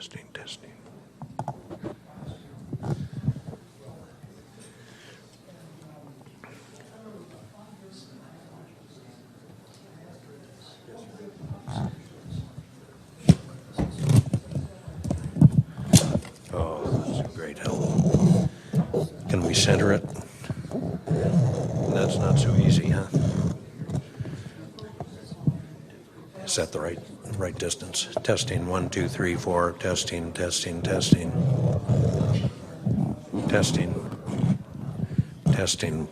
testing, testing. Oh, that's a great help. Can we center it? That's not so easy, huh? Is that the right distance? Testing, 1, 2, 3, 4. Testing, testing, testing. Testing. Testing.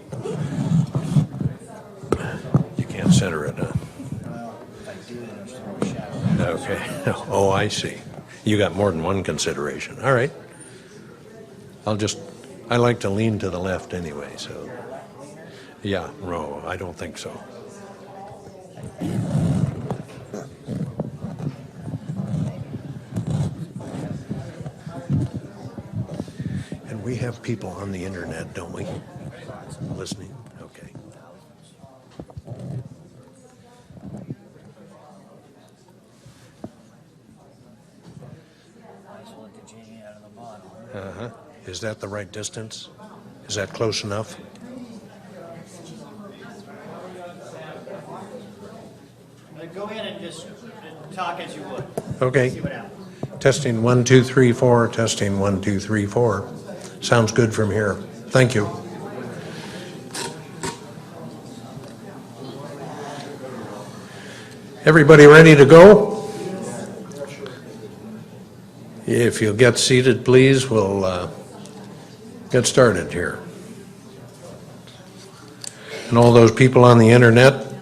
You can't center it, huh? Well, if I do, there's no shadow. Okay. Oh, I see. You got more than one consideration. All right. I like to lean to the left anyway, so. Yeah, no, I don't think so. And we have people on the internet, don't we? Listening? Okay. Nice one to Jamie out of the bottom. Uh-huh. Is that the right distance? Is that close enough? Go in and just talk as you would. Okay. See what happens. Testing 1, 2, 3, 4. Testing 1, 2, 3, 4. Sounds good from here. Thank you. Everybody ready to go? If you'll get seated, please, we'll get started here. And all those people on the internet,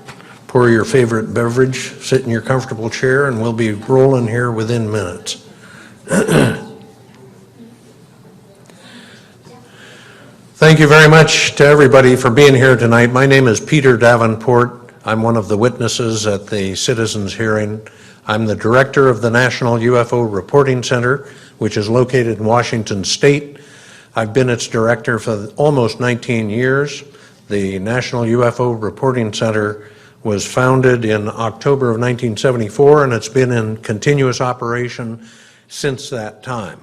pour your favorite beverage, sit in your comfortable chair, and we'll be rolling here within minutes. Thank you very much to everybody for being here tonight. My name is Peter Davenport. I'm one of the witnesses at the citizens' hearing. I'm the director of the National UFO Reporting Center, which is located in Washington State. I've been its director for almost 19 years. The National UFO Reporting Center was founded in October of 1974, and it's been in continuous operation since that time.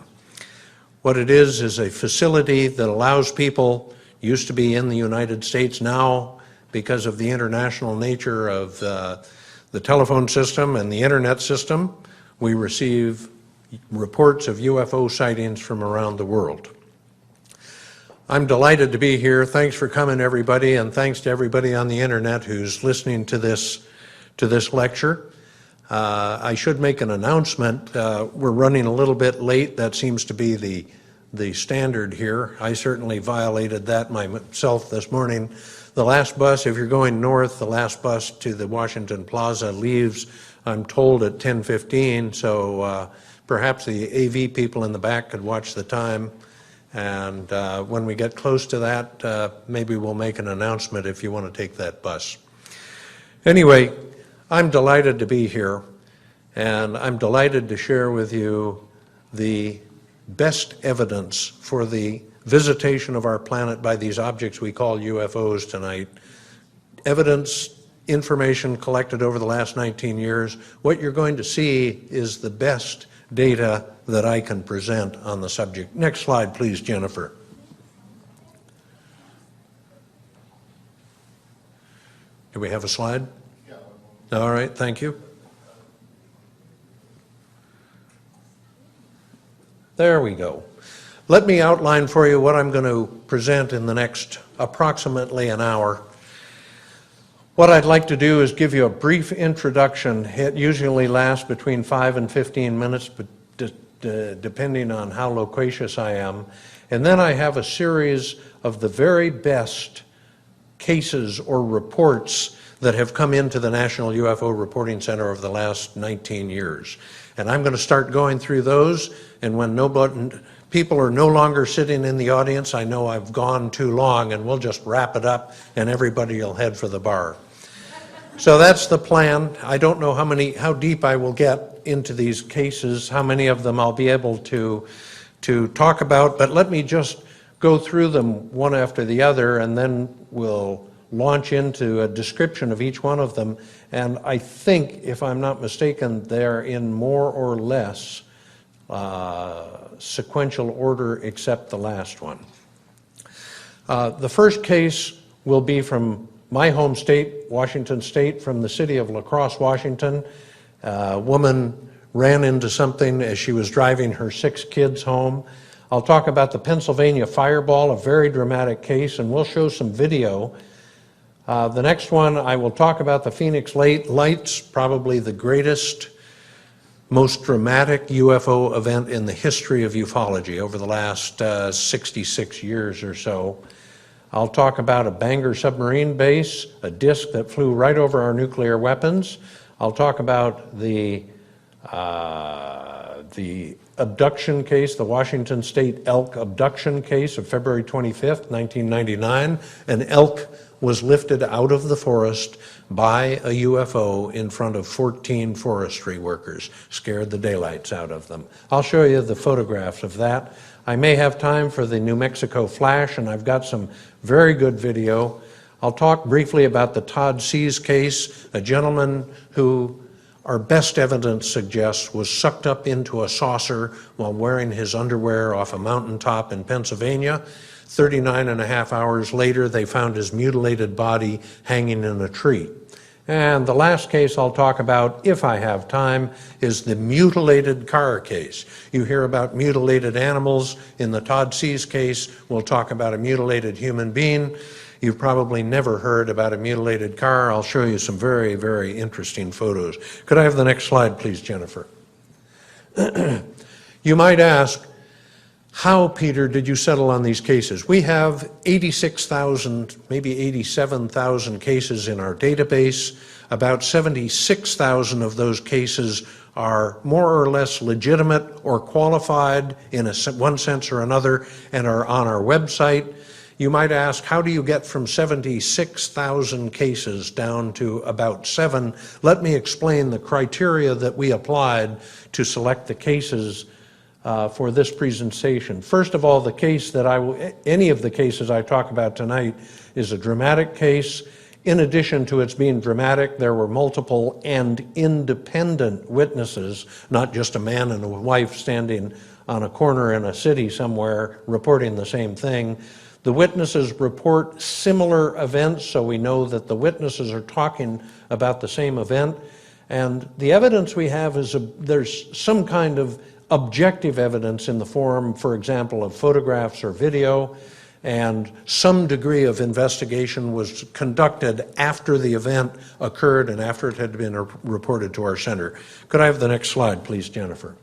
What it is a facility that allows people, used to be in the United States, now because of the international nature of the telephone system and the internet system, we receive reports of UFO sightings from around the world. I'm delighted to be here. Thanks for coming, everybody, and thanks to everybody on the internet who's listening to this lecture. I should make an announcement. We're running a little bit late. That seems to be the standard here. I certainly violated that myself this morning. The last bus, if you're going north, the last bus to the Washington Plaza leaves, I'm told, at 10:15, so perhaps the AV people in the back could watch the time. And when we get close to that, maybe we'll make an announcement if you want to take that bus. Anyway, I'm delighted to be here, and I'm delighted to share with you the best evidence for the visitation of our planet by these objects we call UFOs tonight. Evidence, information collected over the last 19 years. What you're going to see is the best data that I can present on the subject. Next slide, please, Jennifer. Do we have a slide? Yeah. All right, thank you. There we go. Let me outline for you what I'm going to present in the next approximately an hour. What I'd like to do is give you a brief introduction. It usually lasts between 5 and 15 minutes, but depending on how loquacious I am. And then I have a series of the very best cases or reports that have come into the National UFO Reporting Center over the last 19 years. And I'm going to start going through those, and when people are no longer sitting in the audience, I know I've gone too long, and we'll just wrap it up and everybody will head for the bar. So that's the plan. I don't know how deep I will get into these cases, how many of them I'll be able to talk about, but let me just go through them one after the other, and then we'll launch into a description of each one of them. And I think, if I'm not mistaken, they're in more or less sequential order except the last one. The first case will be from my home state, Washington State, from the city of La Crosse, Washington. A woman ran into something as she was driving her 6 kids home. I'll talk about the Pennsylvania fireball, a very dramatic case, and we'll show some video. The next one, I will talk about the Phoenix Lights, probably the greatest, most dramatic UFO event in the history of ufology over the last 66 years or so. I'll talk about a Bangor submarine base, a disc that flew right over our nuclear weapons. I'll talk about the abduction case, the Washington State elk abduction case of February 25th, 1999. An elk was lifted out of the forest by a UFO in front of 14 forestry workers, scared the daylights out of them. I'll show you the photographs of that. I may have time for the New Mexico flash, and I've got some very good video. I'll talk briefly about the Todd Seas case, a gentleman who our best evidence suggests was sucked up into a saucer while wearing his underwear off a mountaintop in Pennsylvania. 39 and a half hours later, they found his mutilated body hanging in a tree. And the last case I'll talk about, if I have time, is the mutilated car case. You hear about mutilated animals. In the Todd Seas case, we'll talk about a mutilated human being. You've probably never heard about a mutilated car. I'll show you some very, very interesting photos. Could I have the next slide, please, Jennifer? You might ask, how, Peter, did you settle on these cases? We have 86,000, maybe 87,000 cases in our database. About 76,000 of those cases are more or less legitimate or qualified in one sense or another and are on our website. You might ask, how do you get from 76,000 cases down to about 7? Let me explain the criteria that we applied to select the cases for this presentation. First of all, the case that any of the cases I talk about tonight is a dramatic case. In addition to its being dramatic, there were multiple and independent witnesses, not just a man and a wife standing on a corner in a city somewhere reporting the same thing. The witnesses report similar events, so we know that the witnesses are talking about the same event. And the evidence we have is there's some kind of objective evidence in the form, for example, of photographs or video, and some degree of investigation was conducted after the event occurred and after it had been reported to our center. Could I have the next slide, please, Jennifer?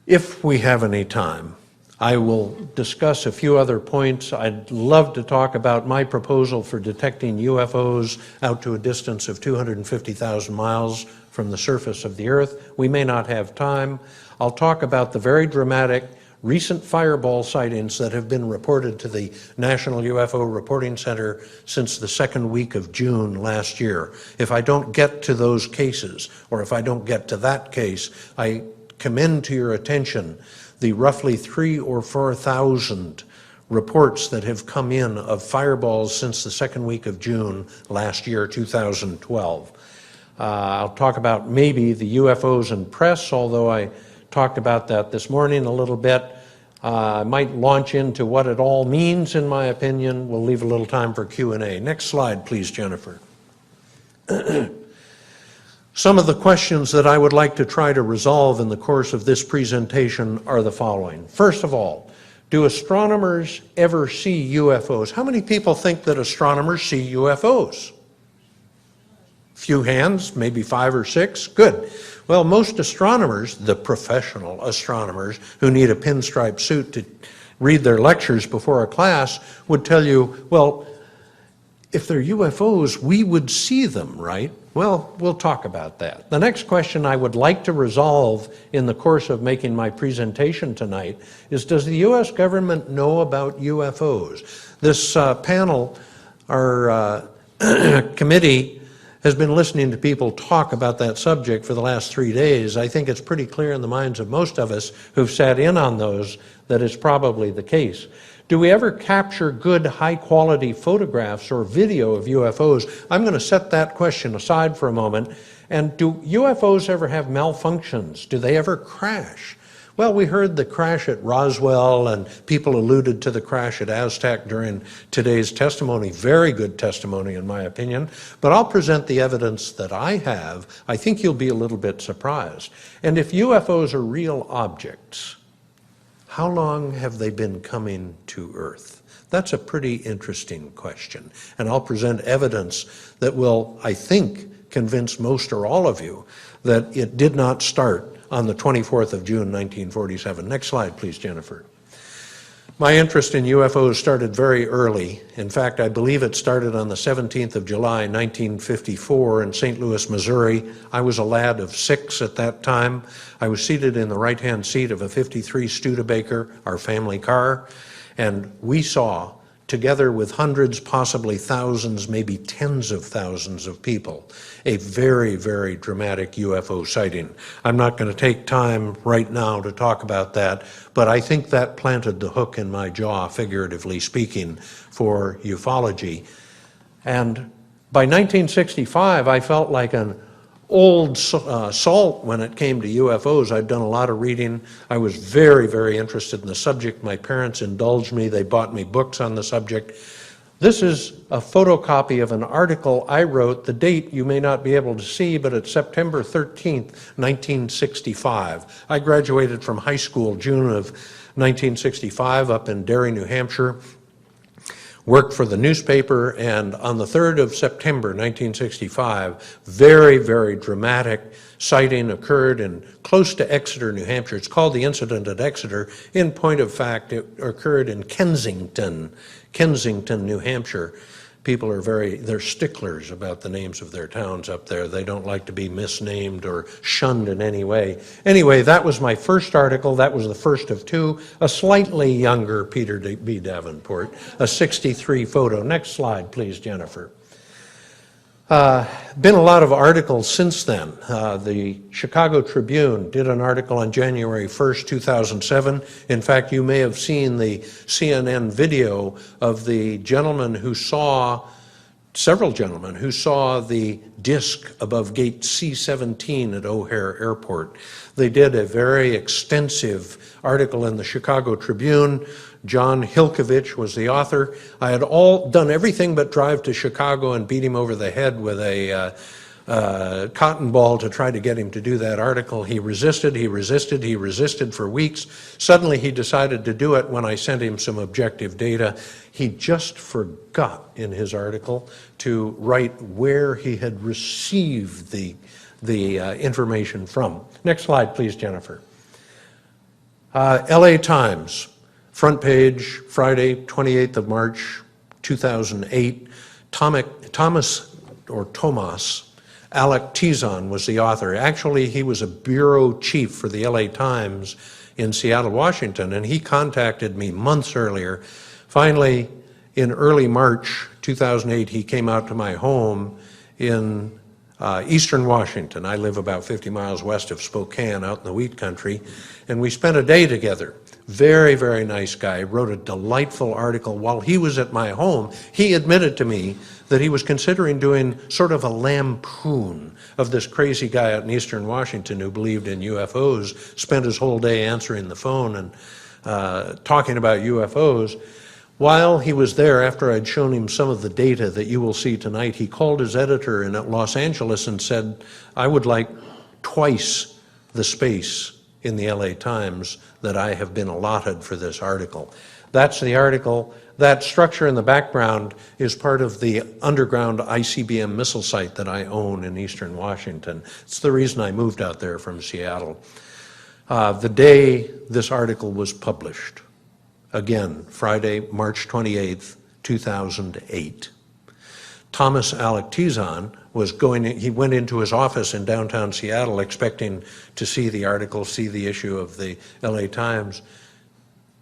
If we have any time, I will discuss a few other points. I'd love to talk about my proposal for detecting UFOs out to a distance of 250,000 miles from the surface of the Earth. We may not have time. I'll talk about the very dramatic recent fireball sightings that have been reported to the National UFO Reporting Center since the second week of June last year. If I don't get to those cases, or if I don't get to that case, I commend to your attention the roughly 3,000 or 4,000 reports that have come in of fireballs since the second week of June last year, 2012. I'll talk about maybe the UFOs and press, although I talked about that this morning a little bit. I might launch into what it all means, in my opinion. We'll leave a little time for Q&A. Next slide, please, Jennifer. Some of the questions that I would like to try to resolve in the course of this presentation are the following. First of all, do astronomers ever see UFOs? How many people think that astronomers see UFOs? Few hands, maybe 5 or 6. Good. Well, most astronomers, the professional astronomers who need a pinstripe suit to read their lectures before a class, would tell you, well, if they're UFOs, we would see them, right? Well, we'll talk about that. The next question I would like to resolve in the course of making my presentation tonight is, does the U.S. government know about UFOs? This panel, our committee, has been listening to people talk about that subject for the last 3 days. I think it's pretty clear in the minds of most of us who've sat in on those that it's probably the case. Do we ever capture good, high-quality photographs or video of UFOs? I'm going to set that question aside for a moment And do UFOs ever have malfunctions? Do they ever crash? Well, we heard the crash at Roswell, and people alluded to the crash at Aztec during today's testimony. Very good testimony, in my opinion. But I'll present the evidence that I have. I think you'll be a little bit surprised. And if UFOs are real objects, how long have they been coming to Earth? That's a pretty interesting question. And I'll present evidence that will, I think, convince most or all of you that it did not start on the 24th of June, 1947. Next slide, please, Jennifer. My interest in UFOs started very early. In fact, I believe it started on the 17th of July, 1954 in St. Louis, Missouri. I was a lad of 6 at that time. I was seated in the right-hand seat of a 53 Studebaker, our family car, and we saw, together with hundreds, possibly thousands, maybe tens of thousands of people, a very, very dramatic UFO sighting. I'm not going to take time right now to talk about that, but I think that planted the hook in my jaw, figuratively speaking, for ufology. And by 1965, I felt like an old salt when it came to UFOs. I'd done a lot of reading. I was very, very interested in the subject. My parents indulged me. They bought me books on the subject. This is a photocopy of an article I wrote. The date you may not be able to see, but it's September 13th, 1965. I graduated from high school June of 1965 up in Derry, New Hampshire. Worked for the newspaper, and on the 3rd of September 1965, very, very dramatic sighting occurred in close to Exeter, New Hampshire. It's called the incident at Exeter. In point of fact, it occurred in Kensington, New Hampshire. People are they're sticklers about the names of their towns up there. They don't like to be misnamed or shunned in any way. Anyway, that was my first article. That was the first of 2. A slightly younger Peter B. Davenport, a 63 photo. Next slide, please, Jennifer. Been a lot of articles since then. The Chicago Tribune did an article on January 1st, 2007. In fact, you may have seen the CNN video of the several gentlemen who saw the disc above gate C-17 at O'Hare Airport. They did a very extensive article in the Chicago Tribune. John Hilkovich was the author. I had done everything but drive to Chicago and beat him over the head with a cotton ball to try to get him to do that article. He resisted for weeks. Suddenly he decided to do it when I sent him some objective data. He just forgot in his article to write where he had received the information from. Next slide, please, Jennifer. LA Times. Front page, Friday, 28th of March, 2008. Thomas Alec Tizon was the author. Actually, he was a bureau chief for the LA Times in Seattle, Washington, and he contacted me months earlier. Finally, in early March 2008, he came out to my home in eastern Washington. I live about 50 miles west of Spokane, out in the wheat country, and we spent a day together. Very, very nice guy. Wrote a delightful article. While he was at my home, he admitted to me that he was considering doing sort of a lampoon of this crazy guy out in eastern Washington who believed in UFOs, spent his whole day answering the phone and talking about UFOs. While he was there, after I'd shown him some of the data that you will see tonight, he called his editor in Los Angeles and said, I would like twice the space in the LA Times that I have been allotted for this article. That's the article. That structure in the background is part of the underground ICBM missile site that I own in eastern Washington. It's the reason I moved out there from Seattle. The day this article was published, again, Friday, March 28th, 2008. Thomas Alec Tizon he went into his office in downtown Seattle expecting to see the article, see the issue of the LA Times.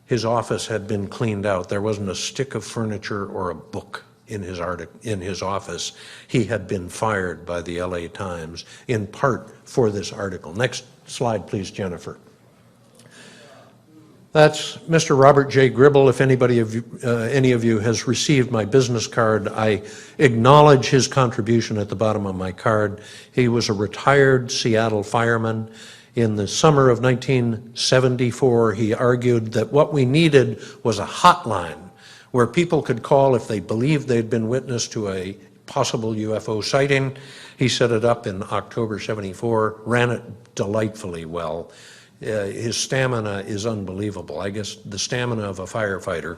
His office had been cleaned out. There wasn't a stick of furniture or a book in his office. He had been fired by the LA Times, in part for this article. Next slide, please, Jennifer. That's Mr. Robert J. Gribble. If any of you has received my business card, I acknowledge his contribution at the bottom of my card. He was a retired Seattle fireman. In the summer of 1974, he argued that what we needed was a hotline where people could call if they believed they'd been witness to a possible UFO sighting. He set it up in October 74, ran it delightfully well. His stamina is unbelievable. I guess the stamina of a firefighter,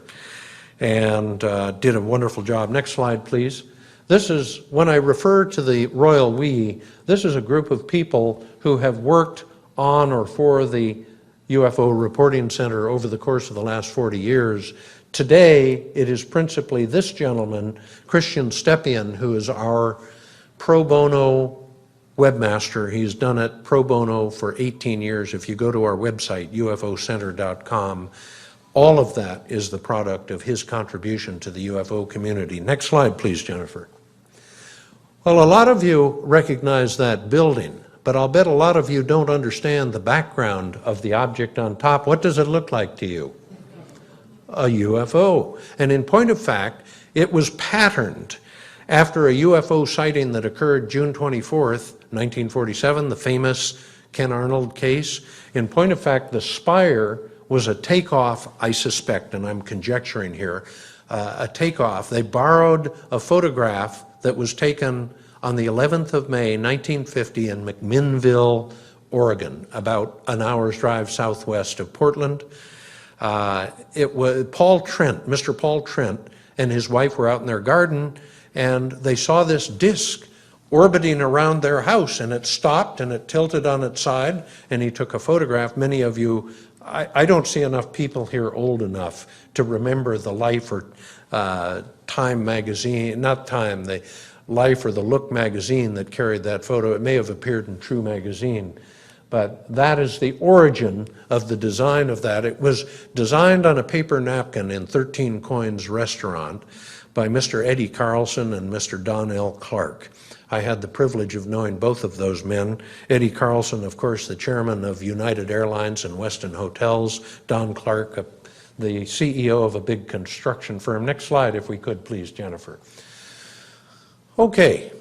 and did a wonderful job. Next slide, please. This is, when I refer to the Royal We, this is a group of people who have worked on or for the UFO Reporting Center over the course of the last 40 years. Today, it is principally this gentleman, Christian Stepien, who is our pro bono webmaster. He's done it pro bono for 18 years. If you go to our website, ufocenter.com, all of that is the product of his contribution to the UFO community. Next slide, please, Jennifer. Well, a lot of you recognize that building, but I'll bet a lot of you don't understand the background of the object on top. What does it look like to you? A UFO. And in point of fact, it was patterned after a UFO sighting that occurred June 24th, 1947, the famous Ken Arnold case. In point of fact, the spire was a takeoff, I suspect, and I'm conjecturing here, a takeoff. They borrowed a photograph that was taken on the 11th of May, 1950 in McMinnville, Oregon, about an hour's drive southwest of Portland. It was Paul Trent, Mr. Paul Trent, and his wife were out in their garden, and they saw this disc orbiting around their house, and it stopped and it tilted on its side, and he took a photograph. Many of you, I don't see enough people here old enough to remember the Life or Time magazine, not Time, the Life or the Look magazine that carried that photo. It may have appeared in True magazine, but that is the origin of the design of that. It was designed on a paper napkin in 13 Coins restaurant by Mr. Eddie Carlson and Mr. Don L. Clark. I had the privilege of knowing both of those men. Eddie Carlson, of course, the chairman of United Airlines and Westin Hotels. Don Clark, the CEO of a big construction firm. Next slide, if we could, please, Jennifer. Okay.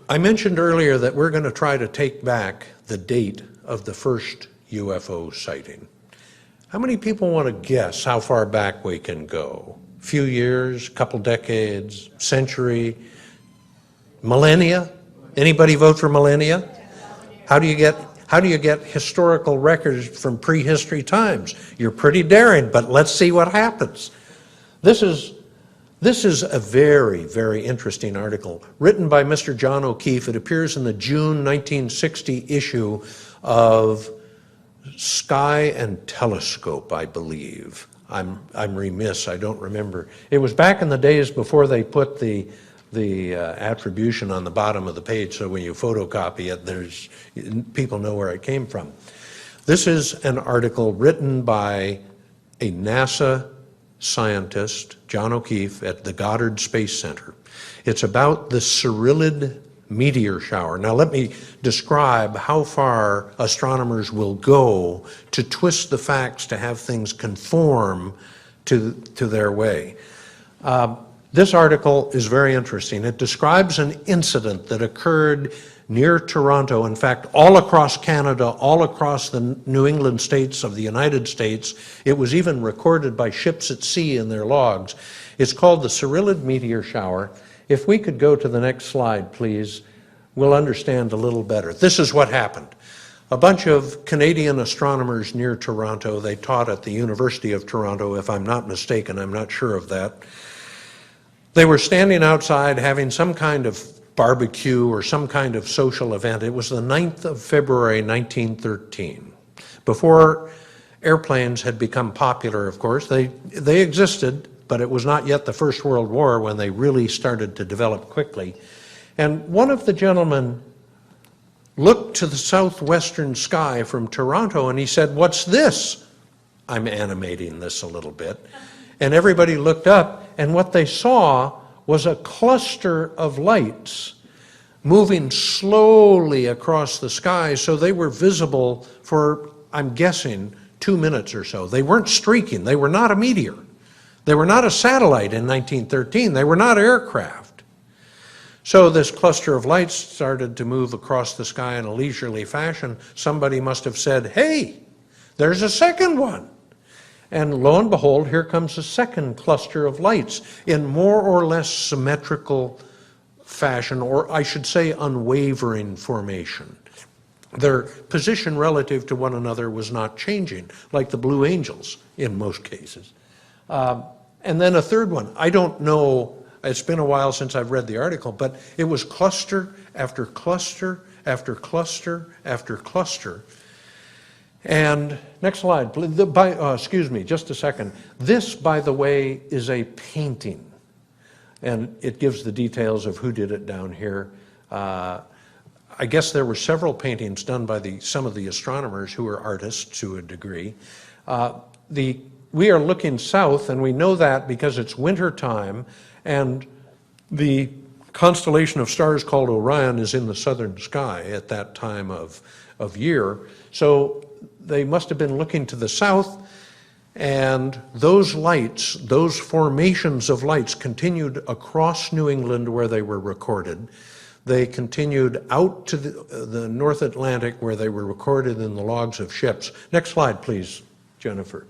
I mentioned earlier that we're going to try to take back the date of the first UFO sighting. How many people want to guess how far back we can go? Few years, couple decades, century, millennia? Anybody vote for millennia? How do you get historical records from prehistory times? You're pretty daring, but let's see what happens. This is a very, very interesting article written by Mr. John O'Keefe. It appears in the June 1960 issue of Sky and Telescope, I believe. I'm remiss, I don't remember. It was back in the days before they put the attribution on the bottom of the page, so when you photocopy it, people know where it came from. This is an article written by a NASA scientist, John O'Keefe, at the Goddard Space Center. It's about the Cyrillid meteor shower. Now let me describe how far astronomers will go to twist the facts to have things conform to their way. This article is very interesting. It describes an incident that occurred near Toronto, in fact, all across Canada, all across the New England states of the United States. It was even recorded by ships at sea in their logs. It's called the Cyrillid meteor shower. If we could go to the next slide, please, we'll understand a little better. This is what happened. A bunch of Canadian astronomers near Toronto, they taught at the University of Toronto, if I'm not mistaken, I'm not sure of that. They were standing outside having some kind of barbecue or some kind of social event. It was the 9th of February, 1913. Before airplanes had become popular, of course. They existed, but it was not yet the First World War when they really started to develop quickly. And one of the gentlemen looked to the southwestern sky from Toronto and he said, "What's this?" I'm animating this a little bit. And everybody looked up, and what they saw was a cluster of lights moving slowly across the sky, so they were visible for, I'm guessing, 2 minutes or so. They weren't streaking. They were not a meteor. They were not a satellite in 1913. They were not aircraft. So this cluster of lights started to move across the sky in a leisurely fashion. Somebody must have said, hey, there's a second one. And lo and behold, here comes a second cluster of lights in more or less symmetrical fashion, or I should say unwavering formation. Their position relative to one another was not changing, like the Blue Angels in most cases. And then a third one. I don't know, it's been a while since I've read the article, but it was cluster after cluster after cluster after cluster. And next slide, please. Excuse me, just a second. This, by the way, is a painting. And it gives the details of who did it down here. I guess there were several paintings done by some of the astronomers who were artists to a degree. We are looking south, and we know that because it's winter time, and the constellation of stars called Orion is in the southern sky at that time of year. So they must have been looking to the south, and those lights, those formations of lights continued across New England where they were recorded. They continued out to the North Atlantic where they were recorded in the logs of ships. Next slide, please, Jennifer.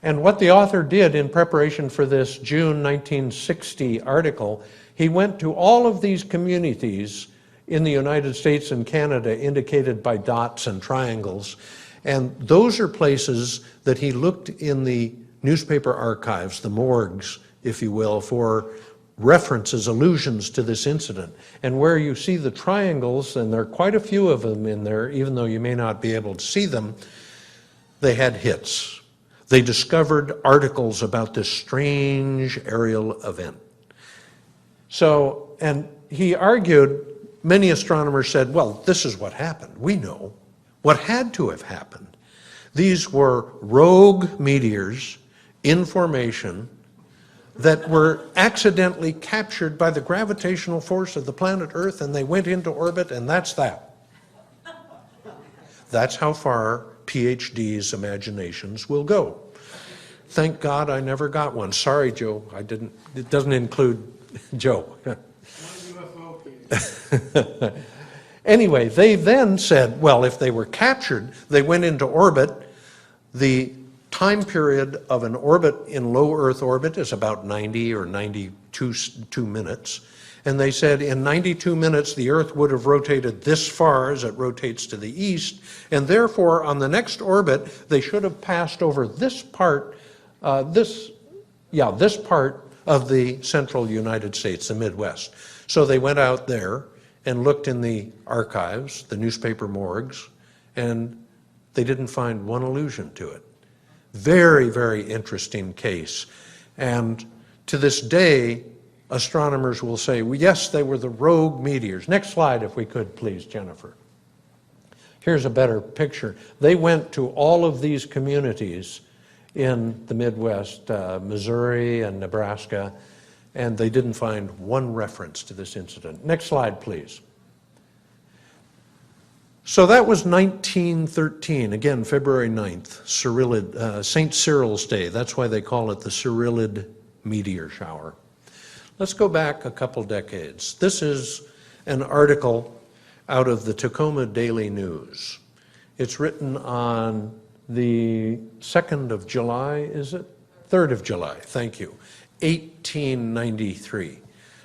And what the author did in preparation for this June 1960 article, he went to all of these communities in the United States and Canada indicated by dots and triangles. And those are places that he looked in the newspaper archives, the morgues, if you will, for references, allusions to this incident. And where you see the triangles, and there are quite a few of them in there, even though you may not be able to see them, they had hits. They discovered articles about this strange aerial event. So, and he argued, many astronomers said, well, this is what happened. We know what had to have happened. These were rogue meteors in formation that were accidentally captured by the gravitational force of the planet Earth, and they went into orbit, and that's that. That's how far PhDs' imaginations will go. Thank God I never got one. Sorry, Joe, I didn't. It doesn't include Joe. Anyway, they then said, well, if they were captured, they went into orbit. The time period of an orbit in low Earth orbit is about 90 or 92 minutes. And they said in 92 minutes, the Earth would have rotated this far as it rotates to the east. And therefore, on the next orbit, they should have passed over this part, this part of the central United States, the Midwest. So they went out there and looked in the archives, the newspaper morgues, and they didn't find one allusion to it. Very, very interesting case. And to this day, astronomers will say, well, yes, they were the rogue meteors. Next slide, if we could, please, Jennifer. Here's a better picture. They went to all of these communities in the Midwest, Missouri and Nebraska, and they didn't find one reference to this incident. Next slide, please. So that was 1913, again, February 9th, St. Cyril's Day. That's why they call it the Cyrilid meteor shower. Let's go back a couple decades. This is an article out of the Tacoma Daily News. It's written on the 2nd of July, is it? 3rd of July, thank you, 1893.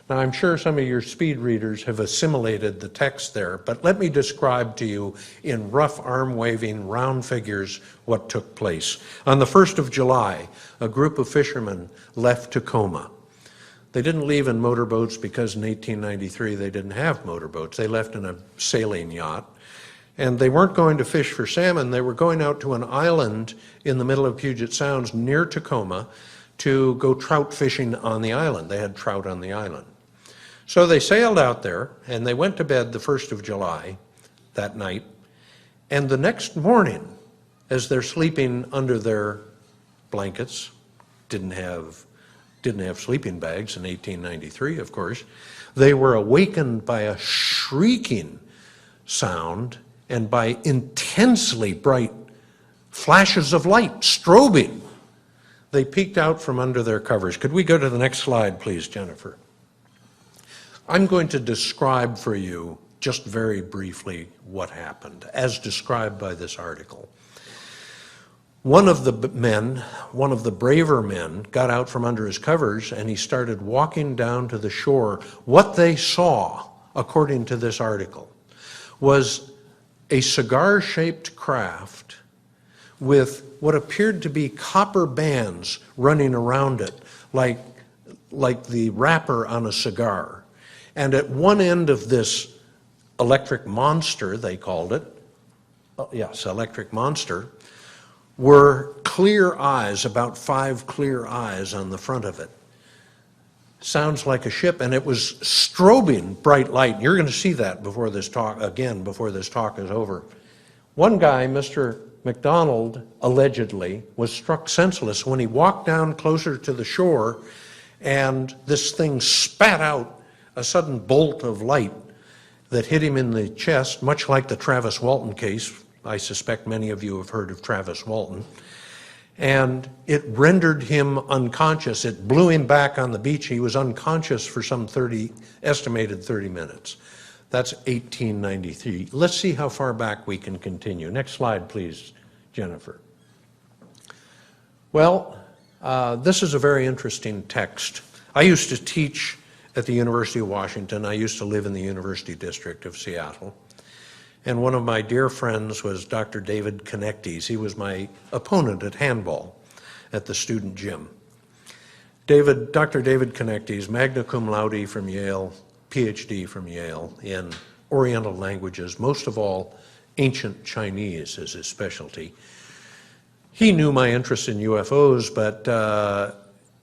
Now, I'm sure some of your speed readers have assimilated the text there, but let me describe to you in rough arm-waving round figures what took place. On the 1st of July, a group of fishermen left Tacoma. They didn't leave in motorboats because in 1893 they didn't have motorboats. They left in a sailing yacht. And they weren't going to fish for salmon. They were going out to an island in the middle of Puget Sound near Tacoma to go trout fishing on the island. They had trout on the island. So they sailed out there, and they went to bed the 1st of July that night. And the next morning, as they're sleeping under their blankets, didn't have sleeping bags in 1893, of course, they were awakened by a shrieking sound and by intensely bright flashes of light, strobing. They peeked out from under their covers. Could we go to the next slide, please, Jennifer? I'm going to describe for you just very briefly what happened, as described by this article. One of the braver men, got out from under his covers and he started walking down to the shore. What they saw, according to this article, was a cigar-shaped craft with what appeared to be copper bands running around it, like the wrapper on a cigar. And at one end of this electric monster, they called it, yes, electric monster, were clear eyes, about 5 clear eyes on the front of it. Sounds like a ship, and it was strobing bright light. You're going to see that before this talk is over. One guy, Mr. McDonald, allegedly, was struck senseless when he walked down closer to the shore, and this thing spat out a sudden bolt of light that hit him in the chest, much like the Travis Walton case. I suspect many of you have heard of Travis Walton. And it rendered him unconscious. It blew him back on the beach. He was unconscious for some estimated 30 minutes. That's 1893. Let's see how far back we can continue. Next slide, please, Jennifer. Well, this is a very interesting text. I used to teach at the University of Washington. I used to live in the University District of Seattle. And one of my dear friends was Dr. David Connectes. He was my opponent at handball at the student gym. Dr. David Connectes, magna cum laude from Yale, PhD from Yale in Oriental languages, most of all ancient Chinese is his specialty. He knew my interest in UFOs, but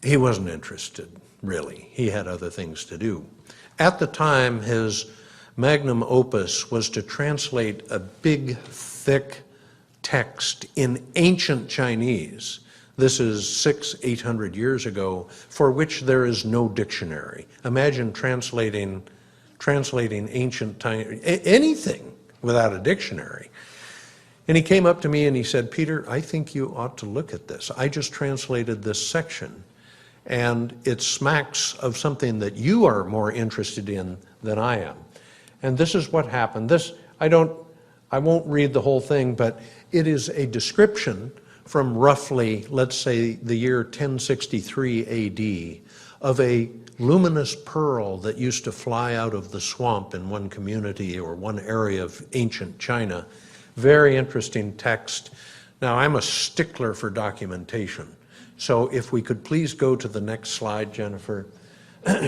he wasn't interested, really. He had other things to do. At the time, his magnum opus was to translate a big, thick text in ancient Chinese. This is 600-800 years ago, for which there is no dictionary. Imagine translating ancient anything without a dictionary. And he came up to me and he said, "Peter, I think you ought to look at this. I just translated this section, and it smacks of something that you are more interested in than I am." And this is what happened. I won't read the whole thing, but it is a description from roughly, let's say, the year 1063 AD of a luminous pearl that used to fly out of the swamp in one community or one area of ancient China. Very interesting text. Now, I'm a stickler for documentation. So if we could please go to the next slide, Jennifer.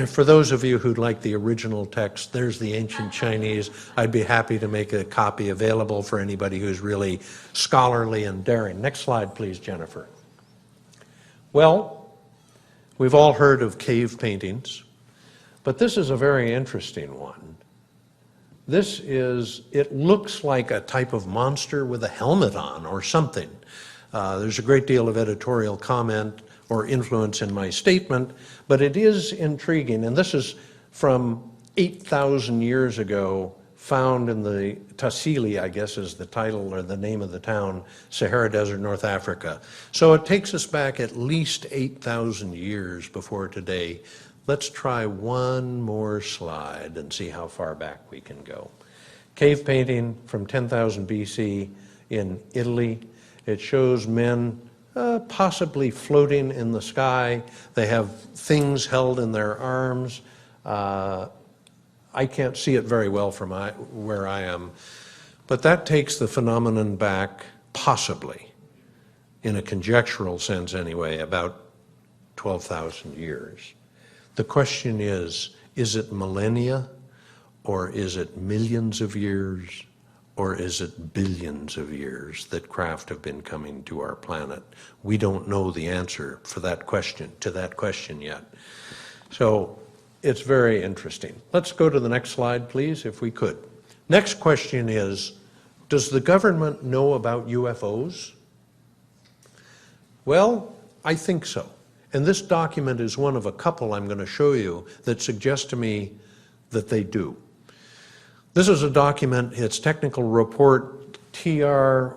For those of you who'd like the original text, there's the ancient Chinese. I'd be happy to make a copy available for anybody who's really scholarly and daring. Next slide, please, Jennifer. Well, we've all heard of cave paintings, but this is a very interesting one. It looks like a type of monster with a helmet on or something. There's a great deal of editorial comment or influence in my statement, but it is intriguing. And this is from 8,000 years ago, found in the Tassili, I guess is the title or the name of the town, Sahara Desert, North Africa. So it takes us back at least 8,000 years before today. Let's try one more slide and see how far back we can go. Cave painting from 10,000 BC in Italy. It shows men possibly floating in the sky. They have things held in their arms. I can't see it very well from where I am, but that takes the phenomenon back, possibly, in a conjectural sense anyway, about 12,000 years. The question is it millennia, or is it millions of years, or is it billions of years that craft have been coming to our planet? We don't know the answer to that question yet. So it's very interesting. Let's go to the next slide, please, if we could. Next question is, does the government know about UFOs? Well, I think so. And this document is one of a couple I'm going to show you that suggest to me that they do. This is a document, it's technical report TR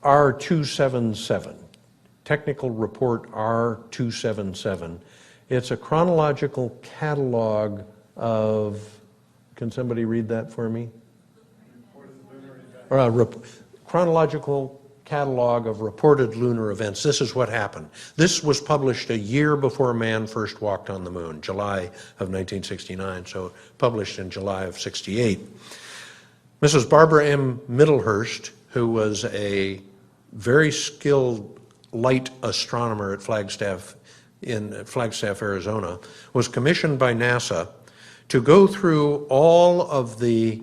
R277, Technical Report R277. It's a chronological catalog of, can somebody read that for me? Chronological catalog of reported lunar events. This is what happened. This was published a year before man first walked on the moon, July of 1969, so published in July of 68. Mrs. Barbara M. Middlehurst, who was a very skilled light astronomer at Flagstaff, Arizona, was commissioned by NASA to go through all of the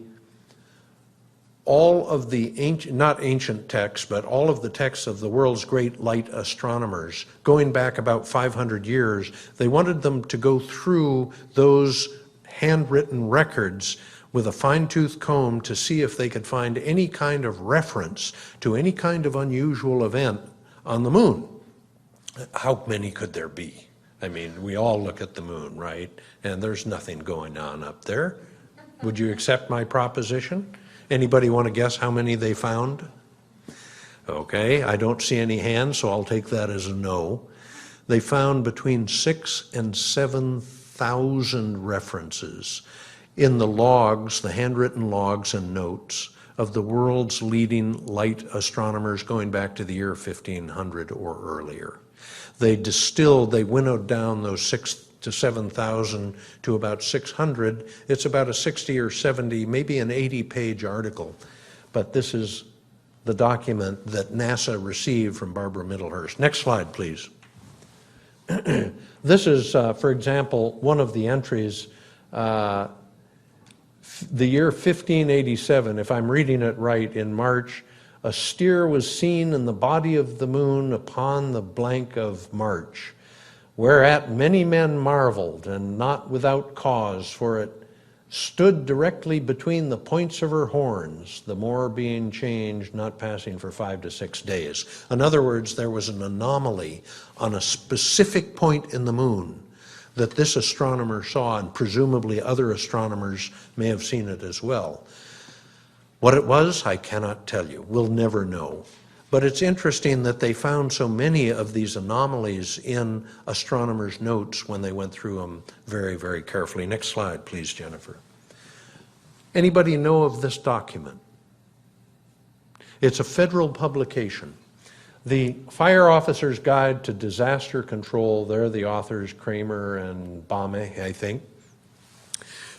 ancient, not ancient texts, but all of the texts of the world's great light astronomers, going back about 500 years. They wanted them to go through those handwritten records with a fine-tooth comb to see if they could find any kind of reference to any kind of unusual event on the moon. How many could there be? I mean, we all look at the moon, right? And there's nothing going on up there. Would you accept my proposition? Anybody want to guess how many they found? Okay, I don't see any hands, so I'll take that as a no. They found between 6,000 and 7,000 references in the logs, the handwritten logs and notes of the world's leading light astronomers going back to the year 1500 or earlier. They winnowed down those 6,000 to 7,000 to about 600. It's about a 60 or 70, maybe an 80-page article. But this is the document that NASA received from Barbara Middlehurst. Next slide, please. This is, for example, one of the entries, the year 1587, if I'm reading it right, in March, a steer was seen in the body of the moon upon the blank of March, whereat many men marveled, and not without cause, for it stood directly between the points of her horns, the more being changed, not passing for 5 to 6 days. In other words, there was an anomaly on a specific point in the moon that this astronomer saw, and presumably other astronomers may have seen it as well. What it was, I cannot tell you. We'll never know. But it's interesting that they found so many of these anomalies in astronomers' notes when they went through them very, very carefully. Next slide, please, Jennifer. Anybody know of this document? It's a federal publication. The Fire Officer's Guide to Disaster Control, they're the authors, Kramer and Bame, I think.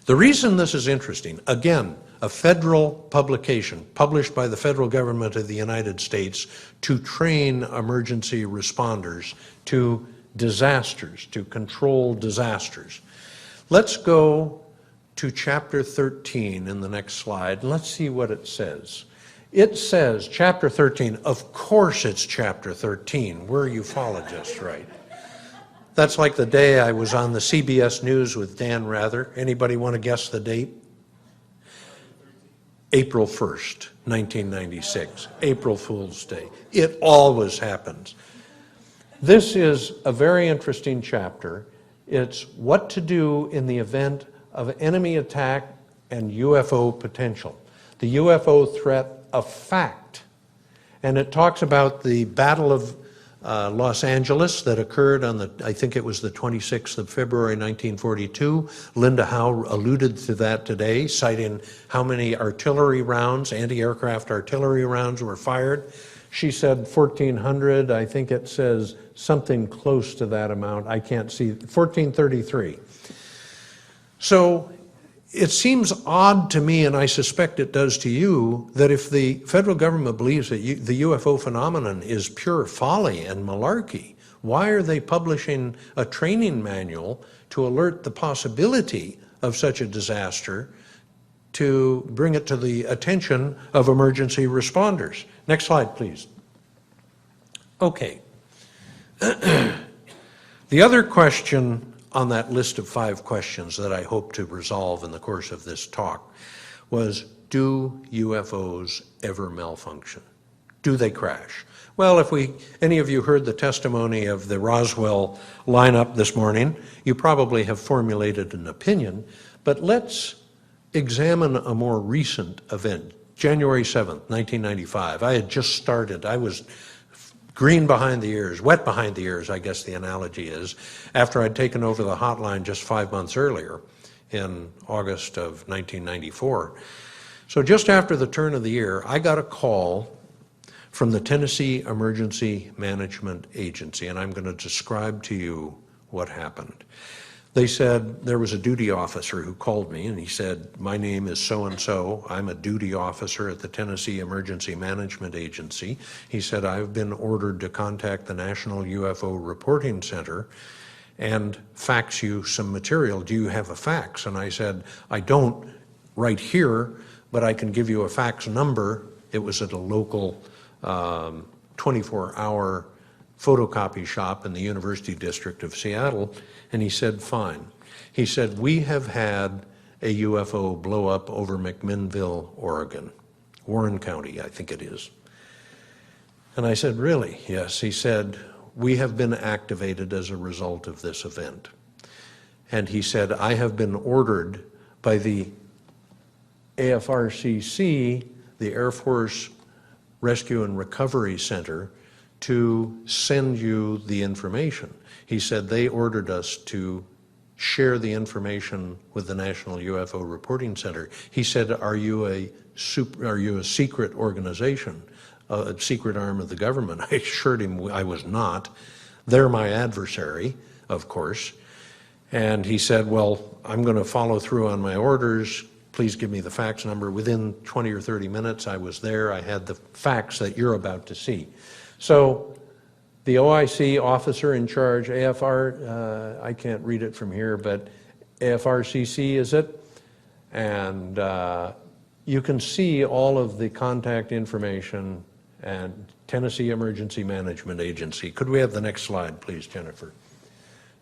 The reason this is interesting, again, a federal publication published by the federal government of the United States to train emergency responders to disasters, to control disasters. Let's go to chapter 13 in the next slide. Let's see what it says. It says, chapter 13, of course it's chapter 13. We're ufologists, right? That's like the day I was on the CBS News with Dan Rather. Anybody want to guess the date? April 1st, 1996, April Fool's Day. It always happens. This is a very interesting chapter. It's what to do in the event of enemy attack and UFO potential. The UFO threat of fact. And it talks about the Battle of Los Angeles that occurred on I think it was the 26th of February 1942. Linda Howe alluded to that today, citing how many artillery rounds, anti-aircraft artillery rounds were fired. She said 1,400. I think it says something close to that amount. I can't see. 1,433. So it seems odd to me, and I suspect it does to you, that if the federal government believes that the UFO phenomenon is pure folly and malarkey, why are they publishing a training manual to alert the possibility of such a disaster to bring it to the attention of emergency responders? Next slide, please. Okay. The other question on that list of 5 questions that I hope to resolve in the course of this talk was, do UFOs ever malfunction? Do they crash? Well, if any of you heard the testimony of the Roswell lineup this morning, you probably have formulated an opinion, but let's examine a more recent event. January 7th, 1995. I had just started. I was green behind the ears, wet behind the ears, I guess the analogy is, after I'd taken over the hotline just 5 months earlier in August of 1994. So just after the turn of the year, I got a call from the Tennessee Emergency Management Agency, and I'm going to describe to you what happened. They said there was a duty officer who called me, and he said, "My name is so-and-so. I'm a duty officer at the Tennessee Emergency Management Agency." He said, "I've been ordered to contact the National UFO Reporting Center and fax you some material. Do you have a fax?" And I said, "I don't right here, but I can give you a fax number." It was at a local 24-hour photocopy shop in the University District of Seattle. And he said, "Fine." He said, "We have had a UFO blow up over McMinnville, Oregon, Warren County, I think it is." And I said, "Really?" "Yes." He said, "We have been activated as a result of this event." And he said, "I have been ordered by the AFRCC, the Air Force Rescue and Recovery Center, to send you the information." He said they ordered us to share the information with the National UFO Reporting Center. He said, are you a secret organization, a secret arm of the government?" I assured him I was not. They're my adversary, of course. And he said, "Well, I'm going to follow through on my orders. Please give me the fax number." Within 20 or 30 minutes, I was there. I had the fax that you're about to see. So the OIC officer in charge, I can't read it from here, but AFRCC is it? And you can see all of the contact information and Tennessee Emergency Management Agency. Could we have the next slide, please, Jennifer?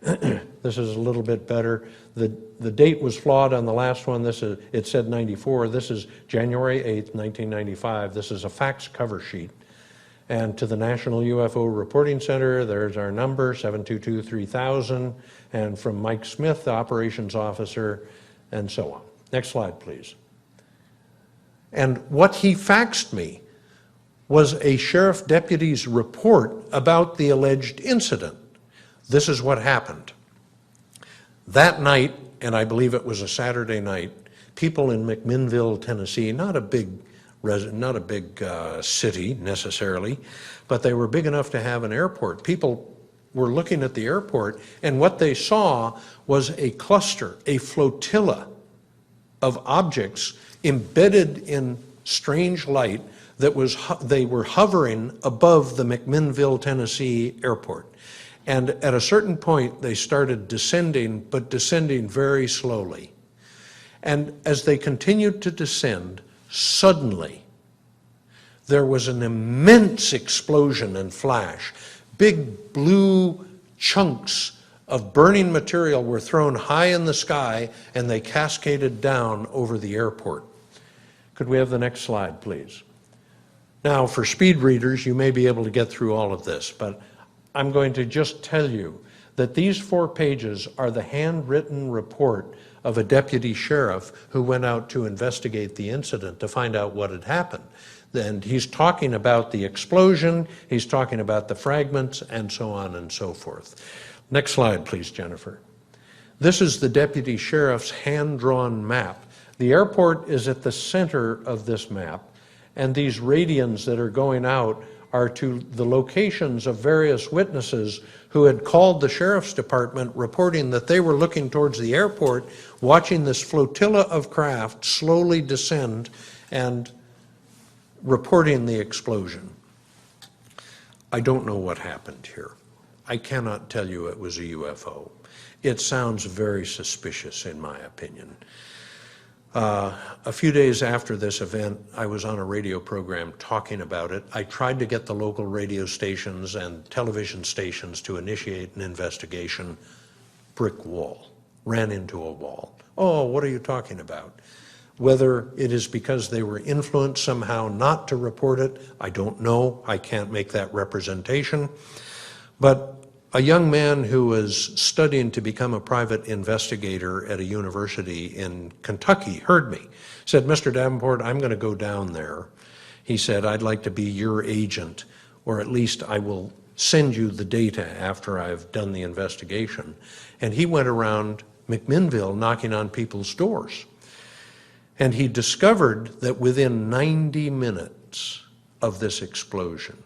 This is a little bit better. The date was flawed on the last one. It said 94. This is January 8th, 1995. This is a fax cover sheet. And to the National UFO Reporting Center, there's our number, 722-3000, and from Mike Smith, the operations officer, and so on. Next slide, please. And what he faxed me was a sheriff deputy's report about the alleged incident. This is what happened. That night, and I believe it was a Saturday night, people in McMinnville, Tennessee, not a big city necessarily, but they were big enough to have an airport. People were looking at the airport, and what they saw was a cluster, a flotilla of objects embedded in strange light that they were hovering above the McMinnville, Tennessee airport. And at a certain point, they started descending, but descending very slowly. And as they continued to descend, suddenly, there was an immense explosion and flash. Big blue chunks of burning material were thrown high in the sky, and they cascaded down over the airport. Could we have the next slide, please? Now, for speed readers, you may be able to get through all of this, but I'm going to just tell you that these 4 pages are the handwritten report of a deputy sheriff who went out to investigate the incident to find out what had happened. And he's talking about the explosion, he's talking about the fragments, and so on and so forth. Next slide, please, Jennifer. This is the deputy sheriff's hand-drawn map. The airport is at the center of this map, and these radians that are going out are to the locations of various witnesses who had called the sheriff's department reporting that they were looking towards the airport, watching this flotilla of craft slowly descend and reporting the explosion. I don't know what happened here. I cannot tell you it was a UFO. It sounds very suspicious in my opinion. A few days after this event, I was on a radio program talking about it. I tried to get the local radio stations and television stations to initiate an investigation. Brick wall. Ran into a wall. Oh, what are you talking about? Whether it is because they were influenced somehow not to report it, I don't know. I can't make that representation. But A young man who was studying to become a private investigator at a university in Kentucky heard me, said, "Mr. Davenport, I'm going to go down there." He said, "I'd like to be your agent, or at least I will send you the data after I've done the investigation." And he went around McMinnville knocking on people's doors. And he discovered that within 90 minutes of this explosion,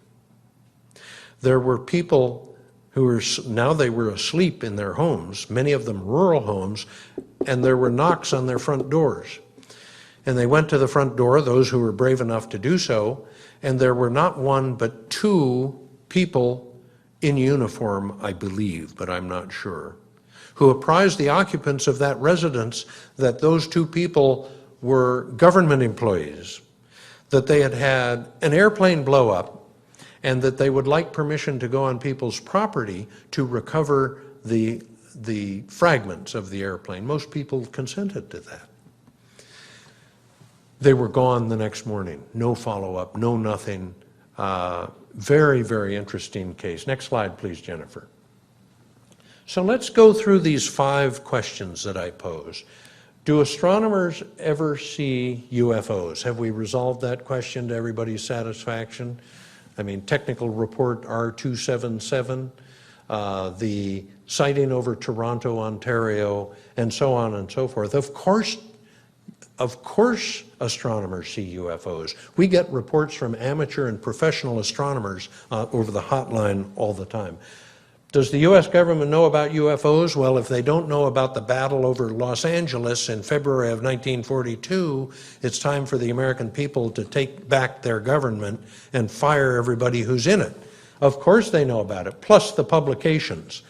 there were people who were, now they were asleep in their homes, many of them rural homes, and there were knocks on their front doors. And they went to the front door, those who were brave enough to do so, and there were not one but two people in uniform, I believe, but I'm not sure, who apprised the occupants of that residence that those two people were government employees, that they had had an airplane blow up, and that they would like permission to go on people's property to recover the fragments of the airplane. Most people consented to that. They were gone the next morning. No follow-up, no nothing. Very, very interesting case. Next slide, please, Jennifer. So let's go through these 5 questions that I pose. Do astronomers ever see UFOs? Have we resolved that question to everybody's satisfaction? I mean, technical report R277, the sighting over Toronto, Ontario, and so on and so forth. Of course, astronomers see UFOs. We get reports from amateur and professional astronomers over the hotline all the time. Does the U.S. government know about UFOs? Well, if they don't know about the battle over Los Angeles in February of 1942, it's time for the American people to take back their government and fire everybody who's in it. Of course they know about it, plus the publications.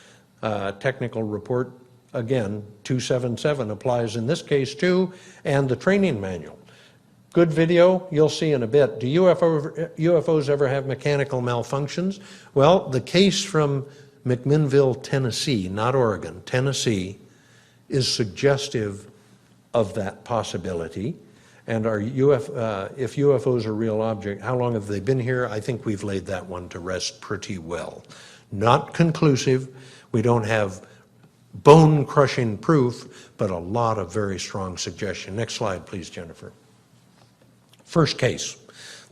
Technical report, again, 277 applies in this case too, and the training manual. Good video, you'll see in a bit. Do UFOs ever have mechanical malfunctions? Well, the case from McMinnville, Tennessee, not Oregon, Tennessee, is suggestive of that possibility. And if UFOs are real objects, how long have they been here? I think we've laid that one to rest pretty well. Not conclusive. We don't have bone-crushing proof, but a lot of very strong suggestion. Next slide, please, Jennifer. First case,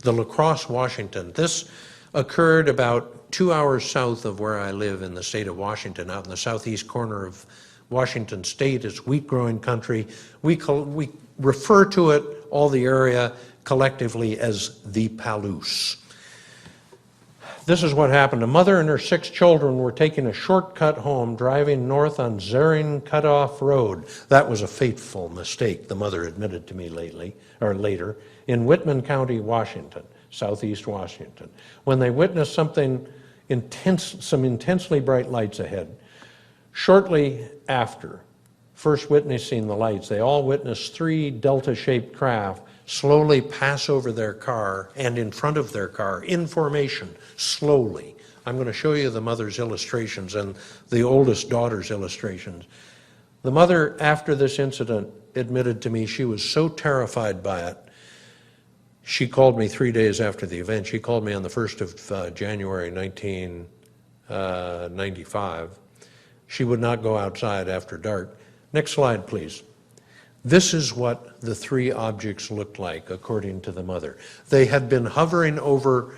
the La Crosse, Washington. This occurred about 2 hours south of where I live in the state of Washington, out in the southeast corner of Washington state. It's wheat-growing country. We refer to it, all the area, collectively as the Palouse. This is what happened. A mother and her 6 children were taking a shortcut home, driving north on Zering Cutoff Road. That was a fateful mistake, the mother admitted to me later, in Whitman County, Washington, southeast Washington, when they witnessed something intense, some intensely bright lights ahead. Shortly after first witnessing the lights, they all witnessed 3 delta-shaped craft slowly pass over their car and in front of their car in formation, slowly. I'm going to show you the mother's illustrations and the oldest daughter's illustrations. The mother, after this incident, admitted to me she was so terrified by it. She called me 3 days after the event. She called me on the 1st of January 1995. She would not go outside after dark. Next slide, please. This is what the 3 objects looked like, according to the mother. They had been hovering over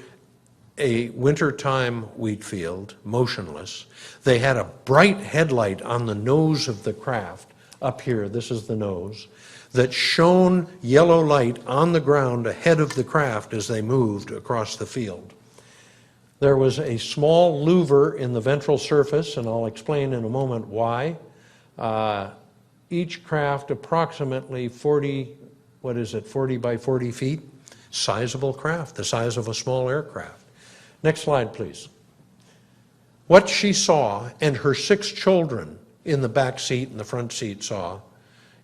a wintertime wheat field, motionless. They had a bright headlight on the nose of the craft, up here, this is the nose, that shone yellow light on the ground ahead of the craft as they moved across the field. There was a small louver in the ventral surface, and I'll explain in a moment why. Each craft approximately 40 by 40 feet? Sizable craft, the size of a small aircraft. Next slide, please. What she saw, and her 6 children in the back seat and the front seat saw,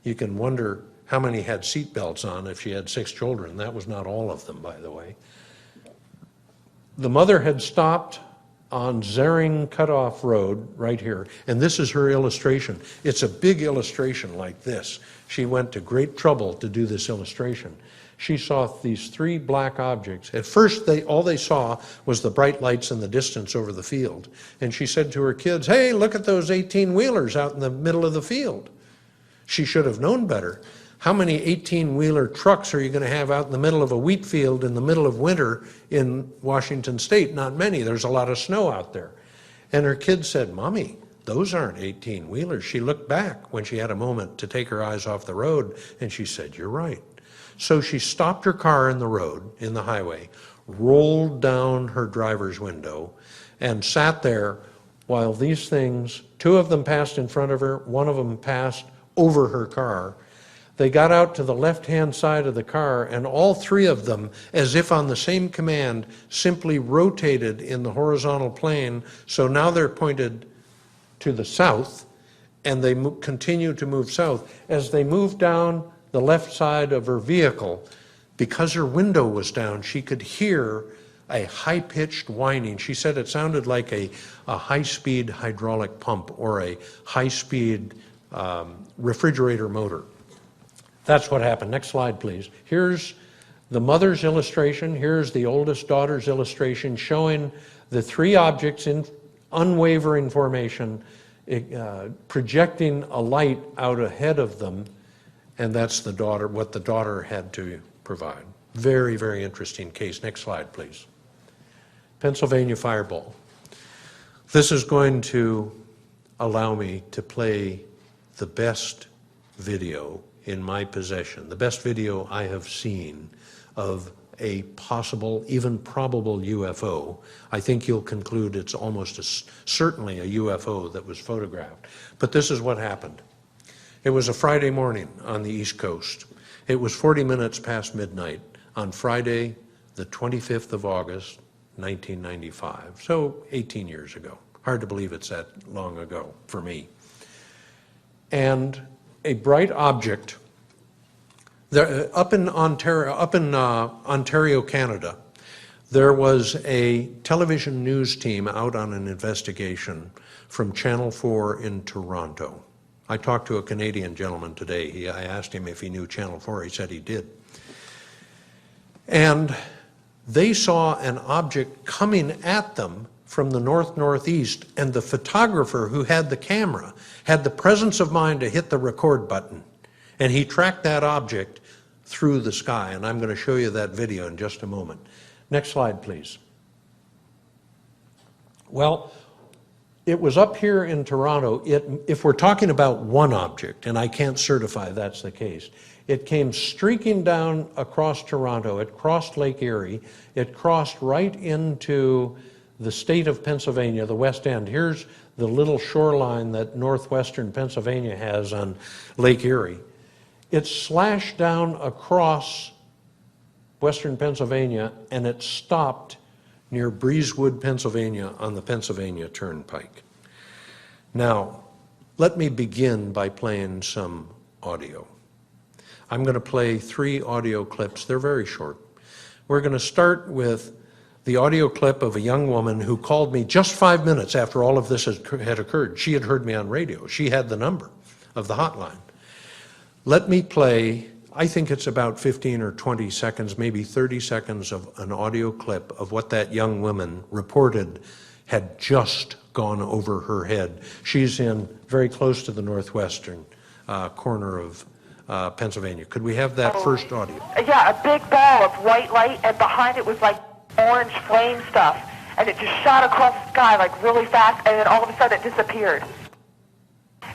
you can wonder how many had seat belts on if she had 6 children. That was not all of them, by the way. The mother had stopped on Zering Cutoff Road, right here, and this is her illustration. It's a big illustration like this. She went to great trouble to do this illustration. She saw these three black objects. At first, all they saw was the bright lights in the distance over the field. And she said to her kids, "Hey, look at those 18-wheelers out in the middle of the field." She should have known better. How many 18-wheeler trucks are you going to have out in the middle of a wheat field in the middle of winter in Washington State? Not many. There's a lot of snow out there. And her kids said, "Mommy, those aren't 18-wheelers." She looked back when she had a moment to take her eyes off the road, and she said, "You're right." So she stopped her car in the road, in the highway, rolled down her driver's window, and sat there while these things, two of them passed in front of her, one of them passed over her car. They got out to the left-hand side of the car, and all three of them, as if on the same command, simply rotated in the horizontal plane. So now they're pointed to the south, and they continue to move south. As they moved down the left side of her vehicle, because her window was down, she could hear a high-pitched whining. She said it sounded like a high-speed hydraulic pump or a high-speed refrigerator motor. That's what happened. Next slide, please. Here's the mother's illustration. Here's the oldest daughter's illustration showing the three objects in unwavering formation, projecting a light out ahead of them, and that's the daughter, what the daughter had to provide. Very, very interesting case. Next slide, please. Pennsylvania Fireball. This is going to allow me to play the best video in my possession, the best video I have seen of a possible, even probable UFO. I think you'll conclude it's almost certainly a UFO that was photographed. But this is what happened. It was a Friday morning on the East Coast. It was 40 minutes past midnight on Friday, the 25th of August, 1995. So 18 years ago. Hard to believe it's that long ago for me. And a bright object there, up in Ontario, Canada, there was a television news team out on an investigation from Channel 4 in Toronto. I talked to a Canadian gentleman today. I asked him if he knew Channel 4. He said he did. And they saw an object coming at them from the north-northeast, and the photographer who had the camera had the presence of mind to hit the record button, and he tracked that object through the sky, and I'm going to show you that video in just a moment. Next slide, please. Well, it was up here in Toronto. If we're talking about one object, and I can't certify that's the case, it came streaking down across Toronto. It crossed Lake Erie. It crossed right into the state of Pennsylvania, the West End. Here's the little shoreline that northwestern Pennsylvania has on Lake Erie. It slashed down across western Pennsylvania, and it stopped near Breezewood, Pennsylvania, on the Pennsylvania Turnpike. Now, let me begin by playing some audio. I'm going to play 3 audio clips. They're very short. We're going to start with the audio clip of a young woman who called me just 5 minutes after all of this had occurred. She had heard me on radio. She had the number of the hotline. Let me play, I think it's about 15 or 20 seconds, maybe 30 seconds of an audio clip of what that young woman reported had just gone over her head. She's in very close to the northwestern corner of Pennsylvania. Could we have that first audio? Yeah, a big ball of white light, and behind it was like orange flame stuff, and it just shot across the sky like really fast, and then all of a sudden it disappeared.